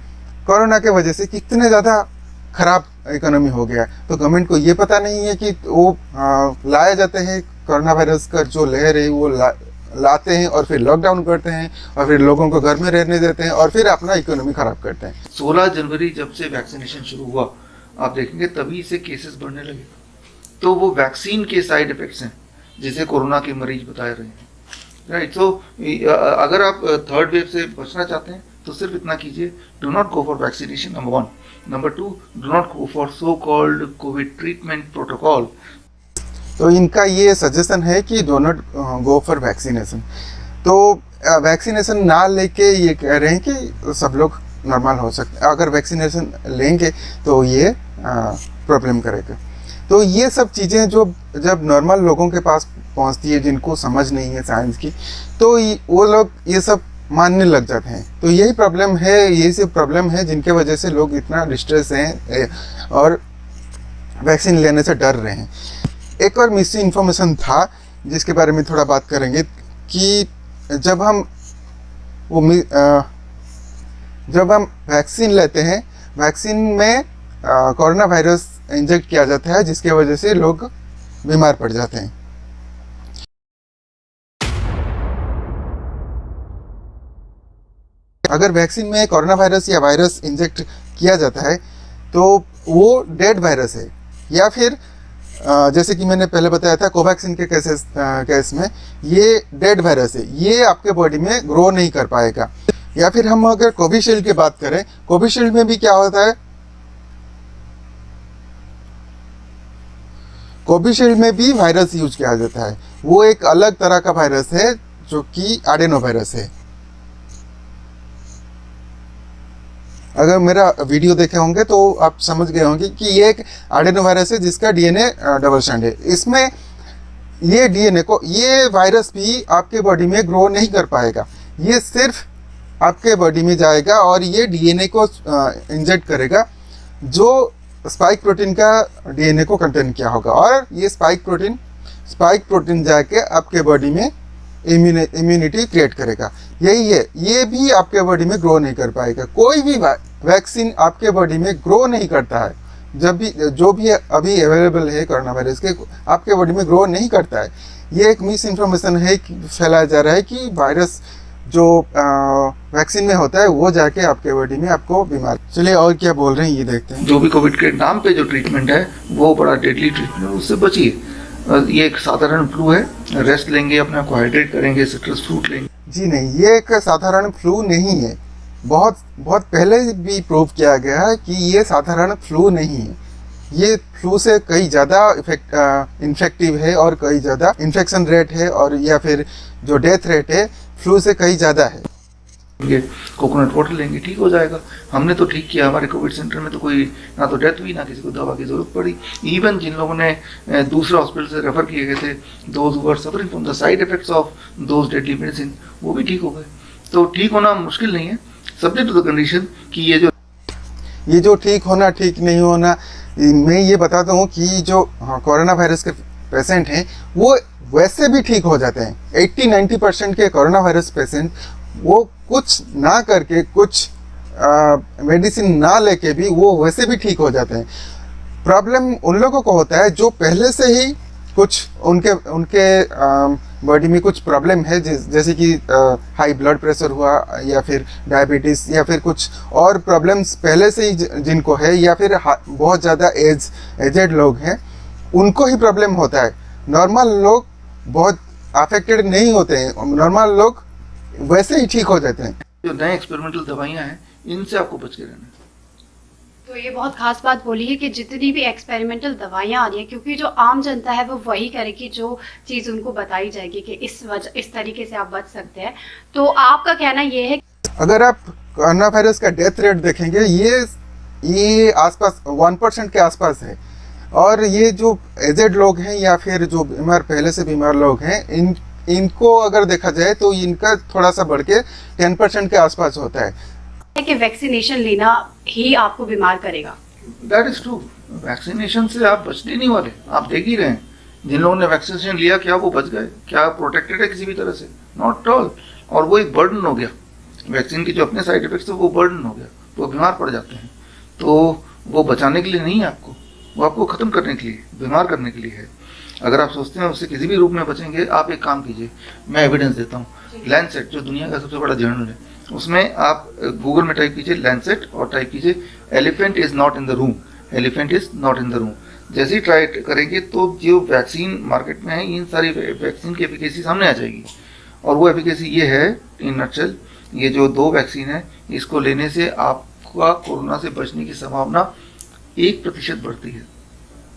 कोरोना के वजह से कितने ज़्यादा ख़राब इकोनॉमी हो गया, तो गवर्नमेंट को ये पता नहीं है कि वो लाया जाते हैं कोरोना वायरस का जो लहर है वो लाते हैं और फिर लॉकडाउन करते हैं और फिर लोगों को घर में रहने देते हैं और फिर अपना इकोनॉमी ख़राब करते हैं। 16 जनवरी जब से वैक्सीनेशन शुरू हुआ, आप देखेंगे तभी से केसेस बढ़ने लगे। तो वो वैक्सीन के साइड इफेक्ट्स हैं जिसे कोरोना के मरीज बता रहे हैं, राइट। तो अगर आप थर्ड वेव से बचना चाहते हैं तो सिर्फ इतना कीजिए, do not go for vaccination, number 1। Number 2, do not go for so called Covid treatment protocol. तो इनका ये सजेशन है कि do not go for vaccination. तो वैक्सीनेशन ना लेके ये कह रहे हैं कि सब लोग नॉर्मल हो सकते हैं, अगर वैक्सीनेशन लेंगे तो ये प्रॉब्लम करेगा। तो ये सब चीज़ें जो जब नॉर्मल लोगों के पास पहुंचती है, जिनको समझ नहीं है साइंस की, तो वो लोग ये सब मानने लग जाते हैं। तो यही प्रॉब्लम है, यही सब प्रॉब्लम है जिनके वजह से लोग इतना डिस्ट्रेस हैं और वैक्सीन लेने से डर रहे हैं। एक और मिस इन्फॉर्मेशन था जिसके बारे में थोड़ा बात करेंगे कि जब हम वैक्सीन लेते हैं, वैक्सीन में कोरोना वायरस इंजेक्ट किया जाता है जिसकी वजह से लोग बीमार पड़ जाते हैं। अगर वैक्सीन में कोरोना वायरस या वायरस इंजेक्ट किया जाता है तो वो डेड वायरस है, या फिर जैसे कि मैंने पहले बताया था कोवैक्सीन के केस में ये डेड वायरस है, ये आपके बॉडी में ग्रो नहीं कर पाएगा। या फिर हम अगर कोविशील्ड की बात करें, कोविशील्ड में भी क्या होता है, कोविशील्ड में भी वायरस यूज किया जाता है। वो एक अलग तरह का वायरस है जो कि एडेनो वायरस है। अगर मेरा वीडियो देखे होंगे तो आप समझ गए होंगे कि ये एक एडेनो वायरस है जिसका डीएनए डबल स्ट्रैंड है। इसमें ये डीएनए को, ये वायरस भी आपके बॉडी में ग्रो नहीं कर पाएगा, ये सिर्फ आपके बॉडी में जाएगा और ये डीएनए को इंजेक्ट करेगा जो स्पाइक प्रोटीन का डीएनए को कंटेन किया होगा, और ये स्पाइक प्रोटीन जाके आपके बॉडी में इम्यूनिटी क्रिएट करेगा। यही है, ये भी आपके बॉडी में ग्रो नहीं कर पाएगा। कोई भी वैक्सीन आपके बॉडी में ग्रो नहीं करता है, जो भी अभी अवेलेबल है कोरोना वायरस के, आपके बॉडी में ग्रो नहीं करता है। ये एक मिस इन्फॉर्मेशन है कि फैलाया जा रहा है कि वायरस जो वैक्सीन में होता है वो जाके आपके बॉडी में आपको बीमार। चलिए और क्या बोल रहे हैं ये देखते हैं। जो भी कोविड के नाम पे जो ट्रीटमेंट है वो बड़ा डेडली ट्रीटमेंट है, उससे बचिए। ये एक साधारण फ्लू है, रेस्ट लेंगे, अपने आप को हाइड्रेट करेंगे, सिट्रस फ्रूट लेंगे। जी नहीं, ये एक साधारण फ्लू नहीं है। बहुत पहले भी प्रूव किया गया है कि ये साधारण फ्लू नहीं है। ये फ्लू से कई ज़्यादा इन्फेक्टिव है और कई ज़्यादा इन्फेक्शन रेट है, और या फिर जो डेथ रेट है फ्लू से कई ज़्यादा है। कोकोनट वाटर लेंगे, ठीक हो जाएगा। हमने तो ठीक किया, हमारे कोविड सेंटर में तो कोई ना तो डेथ हुई ना किसी को दवा की ज़रूरत पड़ी। इवन जिन लोगों ने दूसरे हॉस्पिटल से रेफर किए गए थे, those who were suffering from the side effects of those deadly medicine, वो भी ठीक हो गए। तो ठीक होना मुश्किल नहीं है, सब्जेक्ट टू द कंडीशन कि ये जो ठीक होना ठीक नहीं होना। मैं ये बताता हूँ कि जो कोरोना वायरस के पेशेंट हैं वो वैसे भी ठीक हो जाते हैं। 80-90% के कोरोना वायरस पेशेंट वो कुछ ना करके, कुछ मेडिसिन ना लेके भी वो वैसे भी ठीक हो जाते हैं। प्रॉब्लम उन लोगों को होता है जो पहले से ही कुछ उनके बॉडी में कुछ प्रॉब्लम है, जैसे कि हाई ब्लड प्रेशर हुआ या फिर डायबिटीज़ या फिर कुछ और प्रॉब्लम्स पहले से ही जिनको है, या फिर बहुत ज़्यादा एजेड लोग हैं उनको ही प्रॉब्लम होता है। नॉर्मल लोग बहुत अफेक्टेड नहीं होते हैं, नॉर्मल लोग वैसे ही ठीक हो जाते हैं। जो नए एक्सपेरिमेंटल दवाइयाँ हैं इनसे आपको बच के रहना है। तो ये बहुत खास बात बोली है कि जितनी भी एक्सपेरिमेंटल दवाइयाँ आ रही हैं, क्योंकि जो आम जनता है वो वही करेगी जो चीज़ उनको बताई जाएगी कि इस तरीके से आप बच सकते हैं। तो आपका कहना ये है, अगर आप कोरोना वायरस का डेथ रेट देखेंगे ये आसपास 1% के आसपास है, और ये जो एजेड लोग हैं या फिर जो पहले से बीमार लोग हैं इनको अगर देखा जाए तो इनका थोड़ा सा बढ़ के 10% के आसपास होता है कि वैक्सीनेशन लेना ही आपको बीमार करेगा। That is true. वैक्सीनेशन से आप बचने नहीं वाले, आप देख ही रहे हैं जिन लोगों ने वैक्सीनेशन लिया क्या वो बच गए, क्या प्रोटेक्टेड है किसी भी तरह से? Not all. और वो एक बर्डन हो गया, वैक्सीन के जो अपने साइड इफेक्ट्स थे वो बर्डन हो गया, वो बीमार पड़ जाते हैं। तो वो बचाने के लिए नहीं है आपको, वो आपको ख़त्म करने के लिए, बीमार करने के लिए है। अगर आप सोचते हैं उससे किसी भी रूप में बचेंगे, आप एक काम कीजिए, मैं एविडेंस देता हूँ। लैंसेट जो दुनिया का सबसे बड़ा जर्नल है, उसमें आप गूगल में टाइप कीजिए लैंसेट और टाइप कीजिए elephant is not in the room, elephant is not in the room. जैसे ही ट्राई करेंगे तो जो वैक्सीन मार्केट में है इन सारी वैक्सीन की एफिकेसी सामने आ जाएगी। और वो एफिकेसी ये है इन नटशेल, ये जो 2 वैक्सीन है इसको लेने से आपका कोरोना से बचने की संभावना 1% बढ़ती है।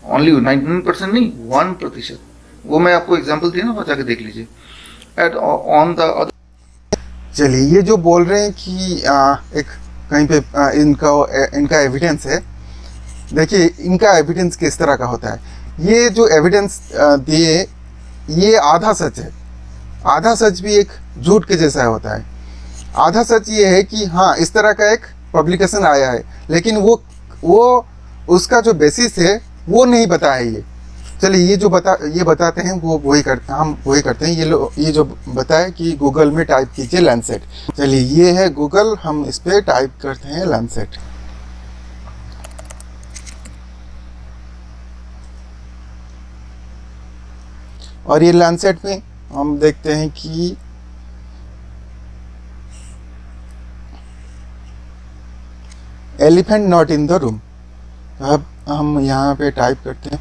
ओनली 99% नहीं, 1%। वो मैं आपको एग्जाम्पल दिया ना, बचा के देख लीजिए। एट ऑन द अदर, चलिए ये जो बोल रहे हैं कि एक कहीं पे इनका एविडेंस है, देखिए इनका एविडेंस किस तरह का होता है। ये जो एविडेंस दिए ये आधा सच है, आधा सच भी एक झूठ के जैसा होता है। आधा सच ये है कि हाँ इस तरह का एक पब्लिकेशन आया है, लेकिन वो उसका जो बेसिस है वो नहीं बताया ये। चलिए ये बताते हैं, हम वही करते हैं। ये जो बताए कि गूगल में टाइप कीजिए लैंसेट। चलिए ये है गूगल, हम इस पे टाइप करते हैं लैंसेट। और ये लैंसेट में हम देखते हैं कि elephant not in the room. अब हम यहाँ पे टाइप करते हैं।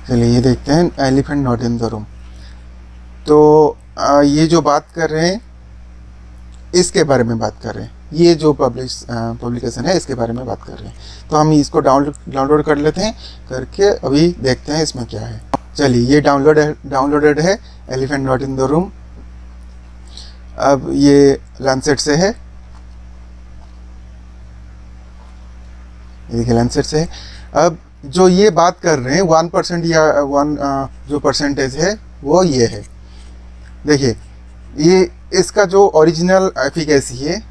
चलिए ये देखते हैं elephant not in the room. तो ये जो बात कर रहे हैं इसके बारे में बात कर रहे हैं, ये जो पब्लिकेशन है इसके बारे में बात कर रहे हैं। तो हम इसको डाउनलोड कर लेते हैं, करके अभी देखते हैं इसमें क्या है। चलिए ये डाउनलोडेड है elephant not in the room. अब ये लैंसेट से है, ये देखिए लैंसेट से है। अब जो ये बात कर रहे हैं 1% या 1 जो परसेंटेज है वो ये है। देखिए ये इसका जो ओरिजिनल एफिकेसी है,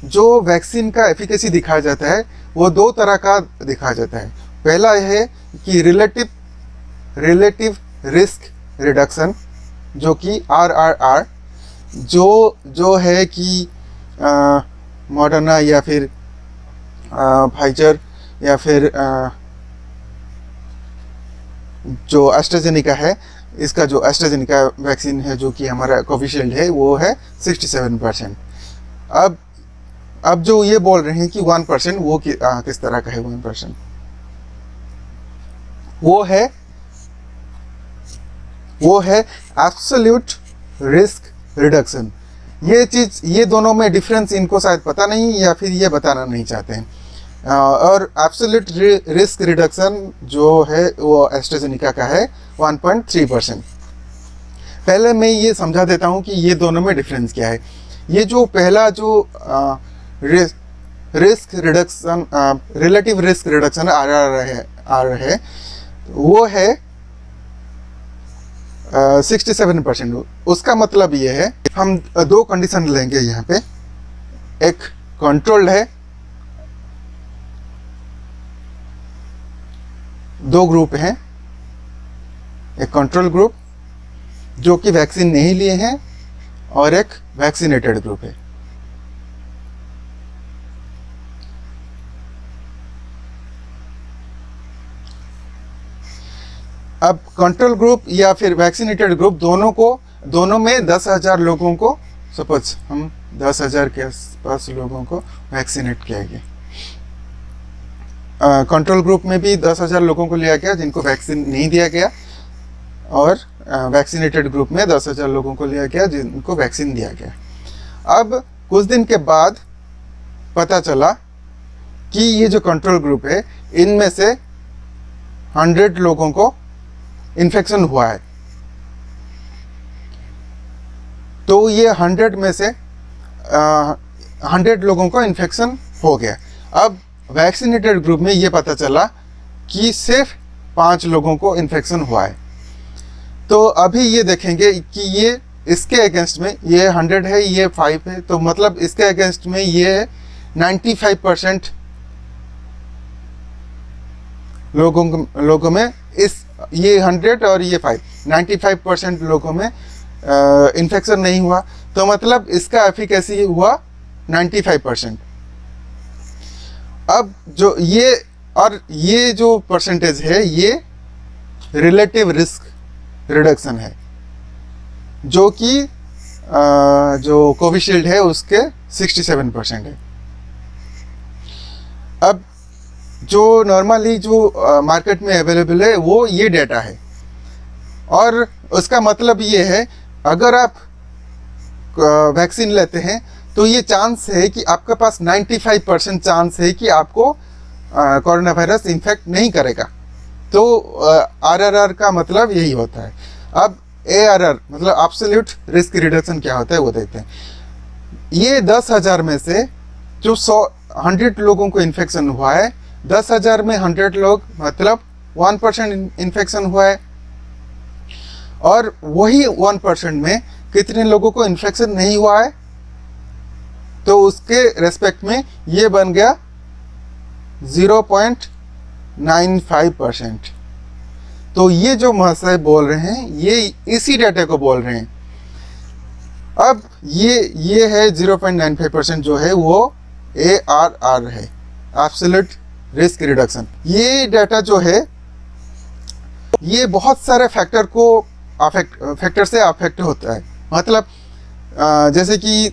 जो वैक्सीन का एफिकेसी दिखाया जाता है वो 2 तरह का दिखाया जाता है। पहला है कि रिलेटिव रिस्क रिडक्शन, जो कि RRR, जो है कि मॉडर्ना या फिर फाइजर या फिर जो एस्ट्राजेनिका है, इसका जो एस्ट्राजेनिका वैक्सीन है जो कि हमारा कोविशील्ड है वो है 67%। अब जो ये बोल रहे हैं कि 1% वो किस तरह का है 1%, वो है एब्सोल्यूट रिस्क रिडक्शन। ये दोनों में डिफरेंस इनको शायद पता नहीं या फिर ये बताना नहीं चाहते हैं। और एब्सोल्यूट रिस्क रिडक्शन जो है वो एस्ट्राजेनिका का है 1.3%। पहले मैं ये समझा देता हूँ कि ये दोनों में डिफरेंस क्या है। ये जो पहला जो risk reduction, relative risk reduction RRR है वो है 67%। उसका मतलब ये है, हम 2 कंडीशन लेंगे यहाँ पे। एक कंट्रोल्ड है, 2 ग्रुप हैं, एक कंट्रोल ग्रुप जो कि वैक्सीन नहीं लिए हैं और एक वैक्सीनेटेड ग्रुप है। अब कंट्रोल ग्रुप या फिर वैक्सीनेटेड ग्रुप दोनों में 10,000 लोगों को, सपोज हम 10,000 के आसपास लोगों को वैक्सीनेट किया गया। कंट्रोल ग्रुप में भी 10,000 लोगों को लिया गया जिनको वैक्सीन नहीं दिया गया, और वैक्सीनेटेड ग्रुप में 10,000 लोगों को लिया गया जिनको वैक्सीन दिया गया। अब कुछ दिन के बाद पता चला कि ये जो कंट्रोल ग्रुप है इनमें से 100 लोगों को इन्फेक्शन हुआ है। तो ये 100 में से 100 लोगों को इन्फेक्शन हो गया। अब वैक्सीनेटेड ग्रुप में ये पता चला कि सिर्फ 5 लोगों को इन्फेक्शन हुआ है। तो अभी ये देखेंगे कि ये इसके अगेंस्ट में ये 100 है, ये 5 है, तो मतलब इसके अगेंस्ट में ये 95% लोगों में ये 100 और ये 5 95% लोगों में इन्फेक्शन नहीं हुआ। तो मतलब इसका एफिकेसी हुआ 95%। अब जो ये जो परसेंटेज है ये रिलेटिव रिस्क रिडक्शन है, जो कि जो कोविशील्ड है उसके 67% है। अब जो नॉर्मली जो मार्केट में अवेलेबल है वो ये डेटा है, और उसका मतलब ये है अगर आप वैक्सीन लेते हैं तो ये चांस है कि आपके पास 95% चांस है कि आपको कोरोना वायरस इन्फेक्ट नहीं करेगा। तो RRR का मतलब यही होता है। अब ARR मतलब एब्सोल्यूट रिस्क रिडक्शन क्या होता है वो देखते हैं। ये 10,000 में से जो 100 लोगों को इन्फेक्शन हुआ है, 10,000 में 100 लोग मतलब 1% इन्फेक्शन हुआ है, और वही 1% में कितने लोगों को इन्फेक्शन नहीं हुआ है, तो उसके रेस्पेक्ट में ये बन गया 0.95%। तो ये जो महाशय बोल रहे हैं ये इसी डाटा को बोल रहे हैं। अब ये है 0.95% जो है वो ARR है, एब्सोल्यूट रिस्क रिडक्शन। ये डाटा जो है ये बहुत सारे फैक्टर से अफेक्ट होता है। मतलब जैसे कि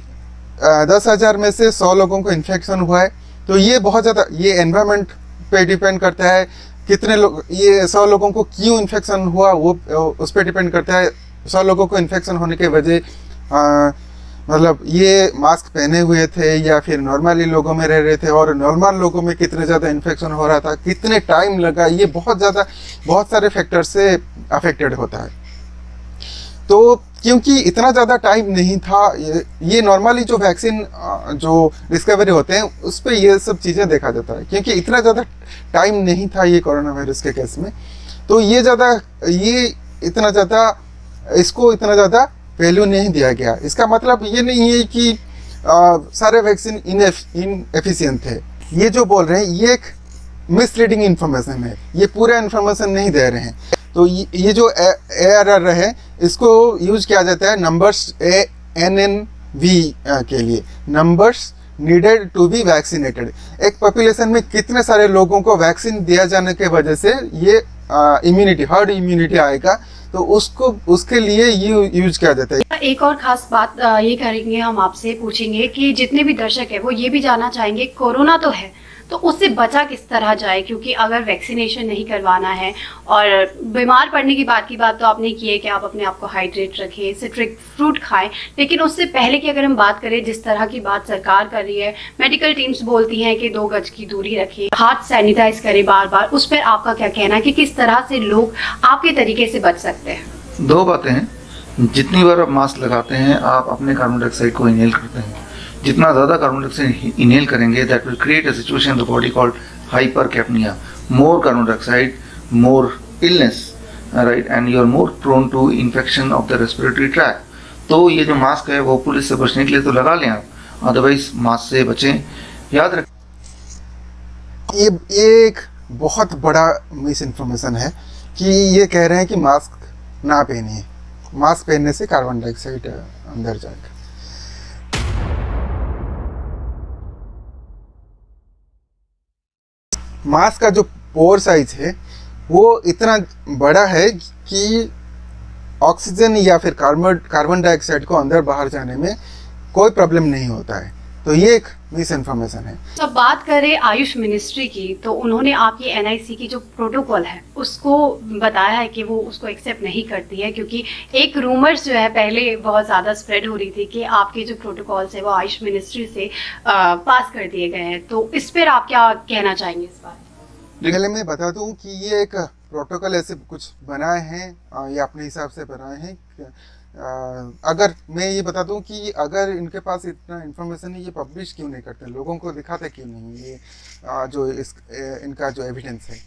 10,000 में से 100 लोगों को इन्फेक्शन हुआ है, तो ये बहुत ज़्यादा ये एनवायरनमेंट पे डिपेंड करता है। कितने लोग, ये 100 लोगों को क्यों इन्फेक्शन हुआ वो उस पर डिपेंड करता है। 100 लोगों को इन्फेक्शन होने के वजह मतलब ये मास्क पहने हुए थे या फिर नॉर्मली लोगों में रह रहे थे, और नॉर्मल लोगों में कितने ज़्यादा इन्फेक्शन हो रहा था, कितने टाइम लगा, ये बहुत सारे फैक्टर से अफेक्टेड होता है। तो क्योंकि इतना ज़्यादा टाइम नहीं था, ये नॉर्मली जो वैक्सीन जो डिस्कवरी होते हैं उस पर ये सब चीज़ें देखा जाता है। क्योंकि इतना ज़्यादा टाइम नहीं था ये कोरोना वायरस के केस में, तो इसको इतना ज़्यादा वैल्यू नहीं दिया गया। इसका मतलब ये नहीं है कि सारे वैक्सीन इनएफिशिएंट थे। ये जो बोल रहे हैं ये एक मिसलीडिंग इन्फॉर्मेशन है, ये पूरा इन्फॉर्मेशन नहीं दे रहे हैं। तो ये जो ARR है इसको यूज किया जाता है नंबर्स NNV के लिए, numbers needed to be vaccinated. एक पॉपुलेशन में कितने सारे लोगों को वैक्सीन दिया जाने के वजह से ये हर्ड इम्यूनिटी आएगा, तो उसके लिए ये यूज किया जाता है। एक और खास बात ये करेंगे, हम आपसे पूछेंगे कि जितने भी दर्शक है वो ये भी जानना चाहेंगे कोरोना तो है, तो उससे बचा किस तरह जाए, क्योंकि अगर वैक्सीनेशन नहीं करवाना है और बीमार पड़ने की बात तो आपने की है कि आप अपने आप को हाइड्रेट रखें, सिट्रिक फ्रूट खाएं, लेकिन उससे पहले की अगर हम बात करें, जिस तरह की बात सरकार कर रही है, मेडिकल टीम्स बोलती हैं कि 2 गज की दूरी रखें, हाथ सैनिटाइज करें बार, उस पर आपका क्या कहना है कि किस तरह से लोग आपके तरीके से बच सकते हैं? 2 बातें हैं। जितनी बार आप मास्क लगाते हैं आप अपने कार्बन डाइऑक्साइड को इनहेल करते हैं। जितना ज़्यादा कार्बन डाइऑक्साइड इनहेल करेंगे that will create a situation in the body called hypercapnia. More carbon dioxide, more illness, right, and you are more prone to infection of the respiratory tract. तो ये जो मास्क है वो पुलिस से बचने के लिए तो लगा लें आप, अदरवाइज मास्क से बचें। याद रखें ये एक बहुत बड़ा मिस इन्फॉर्मेशन है कि ये कह रहे हैं कि मास्क ना पहनिए, मास्क पहनने से कार्बन डाइऑक्साइड अंदर जाएगा। मास्क का जो पोर साइज है वो इतना बड़ा है कि ऑक्सीजन या फिर कार्बन डाइऑक्साइड को अंदर बाहर जाने में कोई प्रॉब्लम नहीं होता है। तो ये एक मिस इन्फॉर्मेशन है। तो बात करें आयुष मिनिस्ट्री की, तो उन्होंने आपकी एनआईसी की जो प्रोटोकॉल है उसको बताया है कि वो उसको एक्सेप्ट नहीं करती है, क्योंकि एक रूमर्स जो है पहले बहुत ज़्यादा स्प्रेड हो रही थी कि आपके जो प्रोटोकॉल्स है वो आयुष मिनिस्ट्री से पास कर दिए गए हैं। तो इस पर आप क्या कहना चाहेंगे इस बार? पहले मैं बता दूं कि ये एक प्रोटोकॉल ऐसे कुछ बनाए हैं, ये अपने हिसाब से बनाए हैं। अगर मैं ये बता दूं कि अगर इनके पास इतना इन्फॉर्मेशन है, ये पब्लिश क्यों नहीं करते, लोगों को दिखाते क्यों नहीं, ये जो इनका जो एविडेंस है।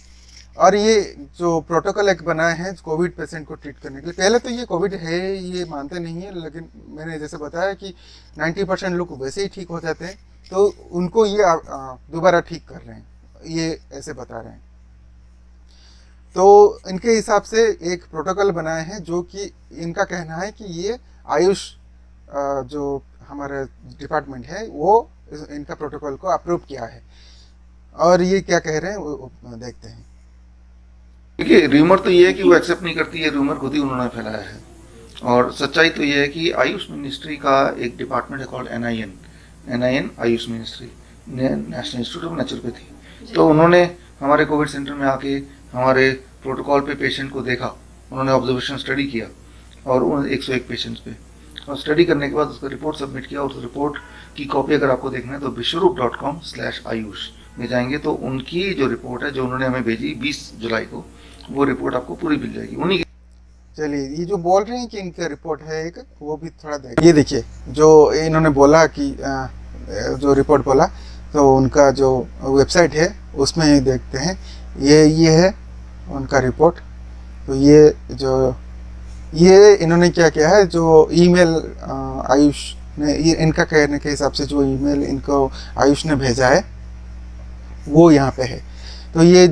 और ये जो प्रोटोकॉल एक बनाए हैं कोविड पेशेंट को ट्रीट करने के लिए, पहले तो ये कोविड है ये मानते नहीं है, लेकिन मैंने जैसे बताया कि 90% लोग वैसे ही ठीक हो जाते हैं, तो उनको ये दोबारा ठीक कर रहे हैं, ये ऐसे बता रहे हैं। तो इनके हिसाब से एक प्रोटोकॉल बनाए हैं जो कि इनका कहना है कि ये आयुष जो हमारा डिपार्टमेंट है वो इनका प्रोटोकॉल को अप्रूव किया है। और ये क्या कह रहे हैं वो देखते हैं। देखिए, रूमर तो ये है कि वो एक्सेप्ट नहीं करती है, रूमर खुद ही उन्होंने फैलाया है। और सच्चाई तो ये है कि आयुष मिनिस्ट्री का एक डिपार्टमेंट है called NIN Ayush ministry, national institute of naturopathy. तो उन्होंने हमारे कोविड सेंटर में आके हमारे प्रोटोकॉल पे पेशेंट को देखा, उन्होंने ऑब्जर्वेशन स्टडी किया और उन 101 पेशेंट्स पे, और स्टडी करने के बाद उसका रिपोर्ट सबमिट किया। और उस रिपोर्ट की कॉपी अगर आपको देखना है तो vishwaroop.com/ayush में जाएंगे तो उनकी जो रिपोर्ट है जो उन्होंने हमें भेजी 20 जुलाई को, वो रिपोर्ट आपको पूरी मिल जाएगी उन्हीं। चलिए, ये जो बोल रहे हैं कि इनका रिपोर्ट है एक, वो भी थोड़ा देख। ये देखिए जो इन्होंने बोला कि जो रिपोर्ट बोला, तो उनका जो वेबसाइट है उसमें देखते हैं। ये है उनका रिपोर्ट। तो ये इन्होंने क्या किया है, जो ईमेल आयुष ने, इनका कहने के हिसाब से जो ईमेल इनको आयुष ने भेजा है वो यहाँ पे है। तो ये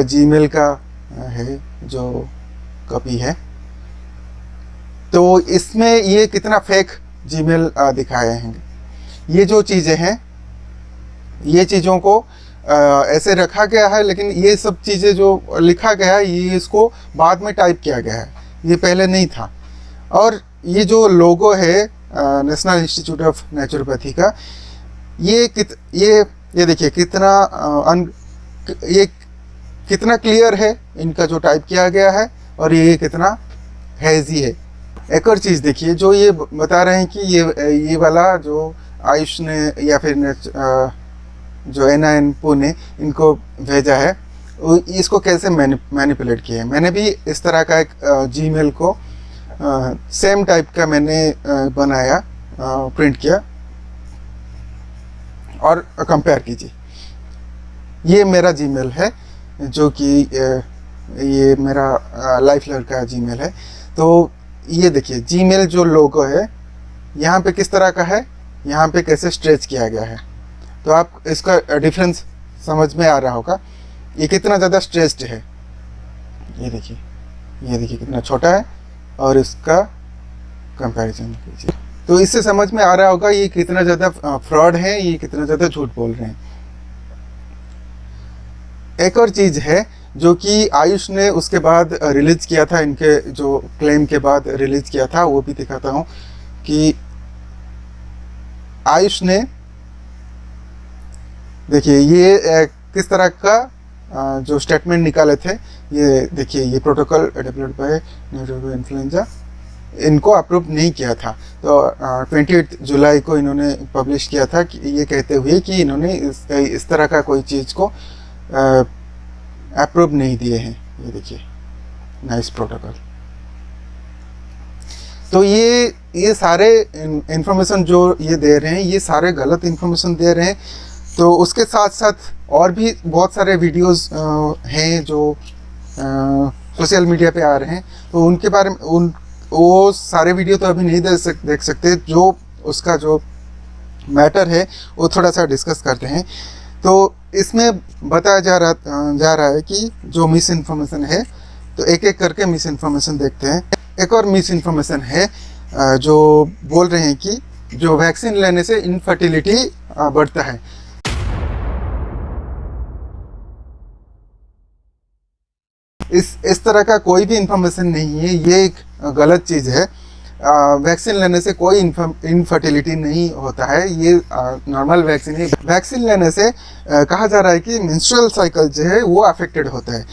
जीमेल का है जो कॉपी है। तो इसमें ये कितना फेक जीमेल दिखाए हैं। ये जो चीज़ें हैं, ये चीज़ों को ऐसे रखा गया है, लेकिन ये सब चीज़ें जो लिखा गया है ये इसको बाद में टाइप किया गया है, ये पहले नहीं था। और ये जो लोगो है नेशनल इंस्टीट्यूट ऑफ नेचुरोपैथी का, ये देखिए ये कितना क्लियर है इनका जो टाइप किया गया है, और ये कितना हैजी है। एक और चीज़ देखिए, जो ये बता रहे हैं कि ये वाला जो आयुष ने या फिर जो NIN पुणे इनको भेजा है, इसको कैसे मैनिपुलेट किया है। मैंने भी इस तरह का एक जीमेल को सेम टाइप का मैंने बनाया, प्रिंट किया और कंपेयर कीजिए। ये मेरा जीमेल है जो कि ये मेरा लाइफलर का जीमेल है। तो ये देखिए जीमेल जो लोगो है यहाँ पे किस तरह का है, यहाँ पे कैसे स्ट्रेच किया गया है। तो आप इसका डिफरेंस समझ में आ रहा होगा, ये कितना ज़्यादा स्ट्रेच्ड है। ये देखिए कितना छोटा है, और इसका कंपैरिजन कीजिए तो इससे समझ में आ रहा होगा ये कितना ज़्यादा फ्रॉड है, ये कितना ज़्यादा झूठ बोल रहे हैं। एक और चीज़ है जो कि आयुष ने उसके बाद रिलीज किया था, इनके जो क्लेम के बाद रिलीज किया था, वो भी दिखाता हूँ कि आयुष ने देखिए ये किस तरह का जो स्टेटमेंट निकाले थे। ये देखिए, ये protocol developed by neuro influenza, इनको अप्रूव नहीं किया था। तो 28 जुलाई को इन्होंने पब्लिश किया था कि ये कहते हुए कि इन्होंने इस तरह का कोई चीज़ को अप्रूव नहीं दिए हैं। ये देखिए नाइस प्रोटोकॉल। तो ये सारे इंफॉर्मेशन जो ये दे रहे हैं, ये सारे गलत इंफॉर्मेशन दे रहे हैं। तो उसके साथ साथ और भी बहुत सारे वीडियोस हैं जो सोशल मीडिया पे आ रहे हैं, तो उनके बारे में वो सारे वीडियो तो अभी नहीं देख सकते। जो उसका जो मैटर है वो थोड़ा सा डिस्कस करते हैं। तो इसमें बताया जा रहा है कि जो मिस इन्फॉर्मेशन है, तो एक एक करके मिस इन्फॉर्मेशन देखते हैं। एक और मिस इन्फॉर्मेशन है जो बोल रहे हैं कि जो वैक्सीन लेने से इनफर्टिलिटी बढ़ता है। इस तरह का कोई भी इंफॉर्मेशन नहीं है, ये एक गलत चीज़ है। वैक्सीन लेने से कोई इनफर्टिलिटी नहीं होता है, ये नॉर्मल वैक्सीन है। वैक्सीन लेने से कहा जा रहा है कि मेंस्ट्रुअल साइकिल जो है वो अफेक्टेड होता है।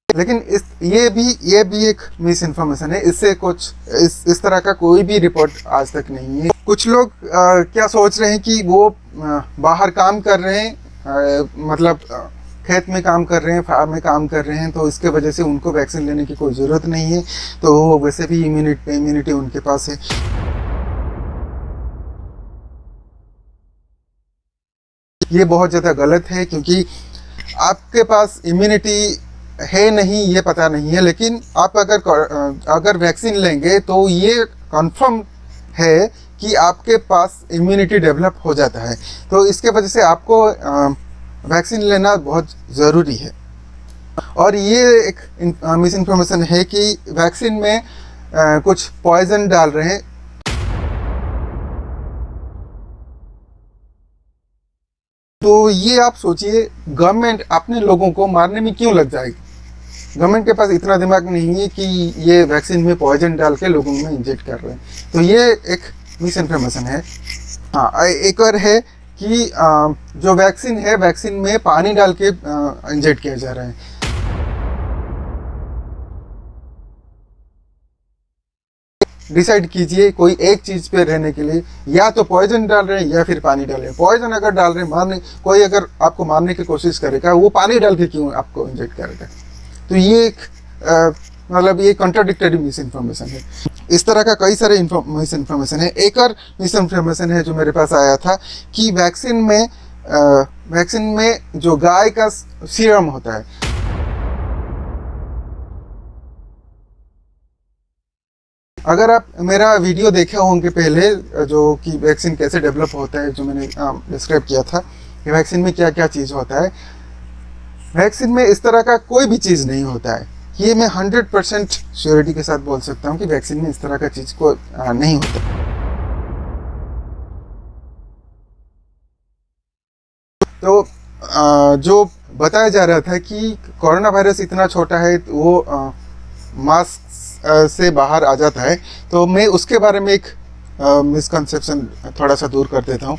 लेकिन ये भी एक मिस इन्फॉर्मेशन है। इससे कुछ इस तरह का कोई भी रिपोर्ट आज तक नहीं है। कुछ लोग क्या सोच रहे हैं कि वो बाहर काम कर रहे हैं, मतलब खेत में काम कर रहे हैं, फार्म में काम कर रहे हैं, तो इसके वजह से उनको वैक्सीन लेने की कोई ज़रूरत नहीं है, तो वैसे भी इम्यूनिटी उनके पास है। ये बहुत ज़्यादा गलत है, क्योंकि आपके पास इम्यूनिटी है नहीं ये पता नहीं है, लेकिन आप अगर वैक्सीन लेंगे तो ये कंफर्म है कि आपके पास इम्यूनिटी डेवलप हो जाता है। तो इसके वजह से आपको वैक्सीन लेना बहुत ज़रूरी है। और ये एक मिस इन्फॉर्मेशन है कि वैक्सीन में कुछ पॉइजन डाल रहे हैं। तो ये आप सोचिए, गवर्नमेंट अपने लोगों को मारने में क्यों लग जाएगी? गवर्नमेंट के पास इतना दिमाग नहीं है कि ये वैक्सीन में पॉइजन डाल के लोगों में इंजेक्ट कर रहे हैं। तो ये एक मिस इन्फॉर्मेशन है। हाँ, एक और है कि जो वैक्सीन है, वैक्सीन में पानी डाल के इंजेक्ट किया जा रहा है। डिसाइड कीजिए कोई एक चीज़ पे रहने के लिए, या तो पॉइजन डाल रहे हैं या फिर पानी डाल रहे हैं। पॉइजन अगर डाल रहे हैं, कोई अगर आपको मारने की कोशिश करेगा, वो पानी डाल के क्यों आपको इंजेक्ट करेगा? तो ये एक मतलब ये कॉन्ट्राडिक्टरी मिस इन्फॉर्मेशन है। इस तरह का कई सारे मिस इन्फॉर्मेशन है। एक और मिस इन्फॉर्मेशन है जो मेरे पास आया था कि वैक्सीन में जो गाय का सीरम होता है, अगर आप मेरा वीडियो देखे होंगे पहले, जो कि वैक्सीन कैसे डेवलप होता है, जो मैंने डिस्क्राइब किया था कि वैक्सीन में क्या क्या चीज़ होता है, वैक्सीन में इस तरह का कोई भी चीज़ नहीं होता है। ये मैं 100% श्योरिटी के साथ बोल सकता हूँ कि वैक्सीन में इस तरह का चीज़ को नहीं होता। तो जो बताया जा रहा था कि कोरोना वायरस इतना छोटा है, वो मास्क से बाहर आ जाता है, तो मैं उसके बारे में एक मिसकंसेप्शन थोड़ा सा दूर कर देता हूँ।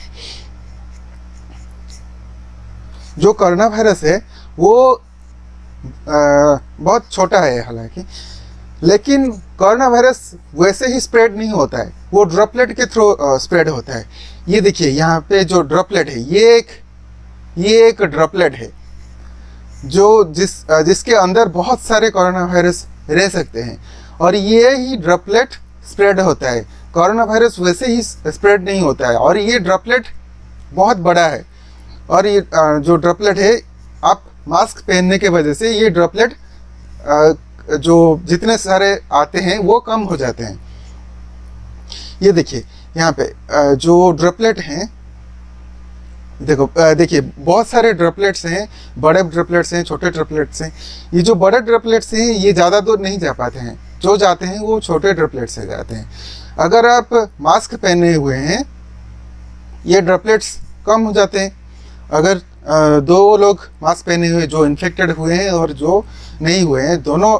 जो कोरोना वायरस है वो बहुत छोटा है हालांकि, लेकिन कोरोना वायरस वैसे ही स्प्रेड नहीं होता है, वो ड्रॉपलेट के थ्रू स्प्रेड होता है। ये देखिए यहाँ पे जो ड्रॉपलेट है, ये एक ड्रॉपलेट है जो जिसके अंदर बहुत सारे कोरोना वायरस रह सकते हैं, और ये ही ड्रॉपलेट स्प्रेड होता है। कोरोना वायरस वैसे ही स्प्रेड नहीं होता है, और ये ड्रॉपलेट बहुत बड़ा है। और ये जो ड्रॉपलेट है, आप मास्क पहनने के वजह से ये ड्रॉपलेट जो जितने सारे आते हैं वो कम हो जाते हैं। ये देखिए यहाँ पे जो ड्रॉपलेट हैं, देखिए बहुत सारे ड्रॉपलेट्स हैं, बड़े ड्रॉपलेट्स हैं, छोटे ड्रॉपलेट्स हैं। ये जो बड़े ड्रॉपलेट्स हैं ये ज़्यादा दूर नहीं जा पाते हैं, जो जाते हैं वो छोटे ड्रॉपलेट्स से जाते हैं। अगर आप मास्क पहने हुए हैं, ये ड्रॉपलेट्स कम हो जाते हैं। अगर दो लोग मास्क पहने हुए जो इन्फेक्टेड हुए हैं और जो नहीं हुए हैं, दोनों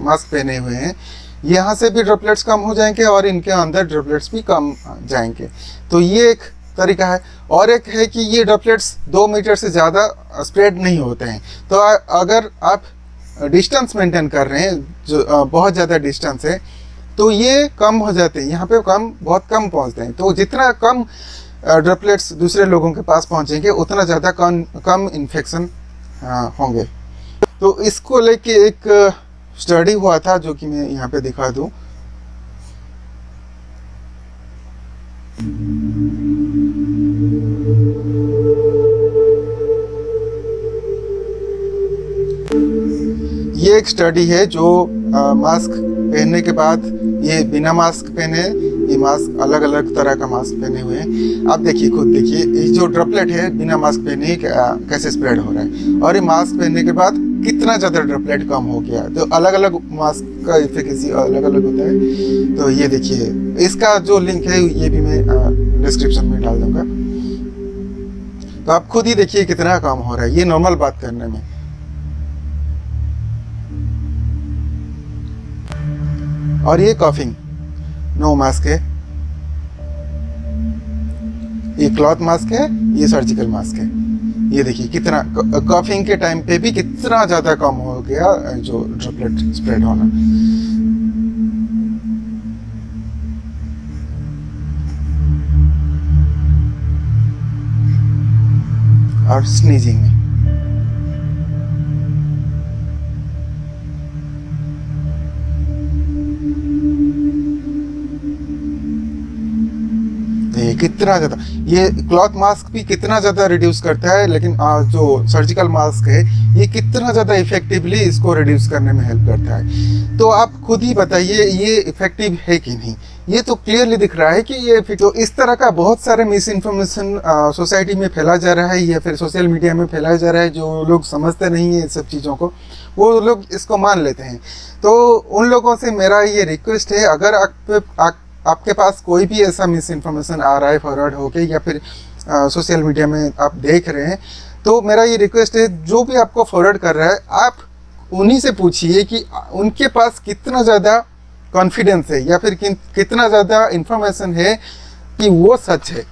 मास्क पहने हुए हैं, यहाँ से भी ड्रॉपलेट्स कम हो जाएंगे और इनके अंदर ड्रॉपलेट्स भी कम जाएंगे। तो ये एक तरीका है। और एक है कि ये ड्रॉपलेट्स 2 मीटर से ज़्यादा स्प्रेड नहीं होते हैं। तो अगर आप डिस्टेंस मेंटेन कर रहे हैं, जो बहुत ज़्यादा डिस्टेंस है, तो ये कम हो जाते हैं, यहाँ पे बहुत कम पहुँचते हैं। तो जितना कम ड्रॉपलेट्स दूसरे लोगों के पास पहुँचेंगे, उतना ज़्यादा कम इन्फेक्शन होंगे। तो इसको लेके एक स्टडी हुआ था जो कि मैं यहाँ पे दिखा दूँ। ये एक स्टडी है जो मास्क पहनने के बाद, ये बिना मास्क पहने, ये मास्क अलग अलग तरह का मास्क पहने हुए हैं। आप देखिए, खुद देखिए, ये जो ड्रॉपलेट है बिना मास्क पहने कैसे स्प्रेड हो रहा है, और ये मास्क पहनने के बाद कितना ज़्यादा ड्रॉपलेट कम हो गया। तो अलग अलग मास्क का इफिकेसी अलग अलग होता है। तो ये देखिए, इसका जो लिंक है ये भी मैं डिस्क्रिप्शन में डाल दूँगा। तो आप खुद ही देखिए कितना काम हो रहा है ये नॉर्मल बात करने में। और ये कॉफिंग नो मास्क है, ये क्लॉथ मास्क है, ये सर्जिकल मास्क है। ये देखिए कितना कॉफिंग के टाइम पे भी कितना ज्यादा कम हो गया जो ड्रॉपलेट स्प्रेड होना। और स्नीजिंग में कितना ज्यादा, ये क्लॉथ मास्क भी कितना ज्यादा रिड्यूस करता है, लेकिन जो सर्जिकल मास्क है ये कितना ज्यादा इफेक्टिवली इसको रिड्यूस करने में हेल्प करता है। तो आप खुद ही बताइए ये इफेक्टिव है कि नहीं। ये तो क्लियरली दिख रहा है कि ये तो इस तरह का बहुत सारे मिस इन्फॉर्मेशन सोसाइटी में फैला जा रहा है या फिर सोशल मीडिया में फैलाया जा रहा है। जो लोग समझते नहीं है सब चीज़ों को वो लोग इसको मान लेते हैं। तो उन लोगों से मेरा ये रिक्वेस्ट है, अगर आपके पास कोई भी ऐसा मिस इन्फॉर्मेशन आ रहा है फॉरवर्ड होके या फिर सोशल मीडिया में आप देख रहे हैं, तो मेरा ये रिक्वेस्ट है जो भी आपको फॉरवर्ड कर रहा है आप उन्हीं से पूछिए कि उनके पास कितना ज़्यादा कॉन्फिडेंस है या फिर कितना ज़्यादा इन्फॉर्मेशन है कि वो सच है।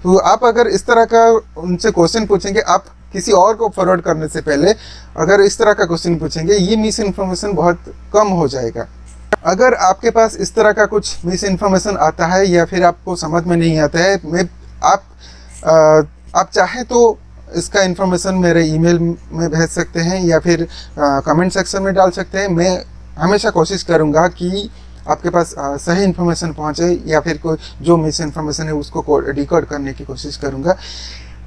तो आप अगर इस तरह का उनसे क्वेश्चन पूछेंगे, आप किसी और को फॉरवर्ड करने से पहले अगर इस तरह का क्वेश्चन पूछेंगे, ये मिस इन्फॉर्मेशन बहुत कम हो जाएगा। अगर आपके पास इस तरह का कुछ मिस इन्फॉर्मेशन आता है या फिर आपको समझ में नहीं आता है, आप चाहें तो इसका इन्फॉर्मेशन मेरे ईमेल में भेज सकते हैं या फिर कमेंट सेक्शन में डाल सकते हैं। मैं हमेशा कोशिश करूंगा कि आपके पास सही इन्फॉर्मेशन पहुंचे या फिर कोई जो मिस इन्फॉर्मेशन है उसको डिकोड करने की कोशिश करूंगा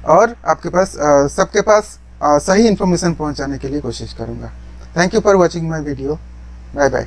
और आपके पास सबके पास सही इन्फॉर्मेशन पहुंचाने के लिए कोशिश करूंगा। Thank you for watching my video. Bye bye.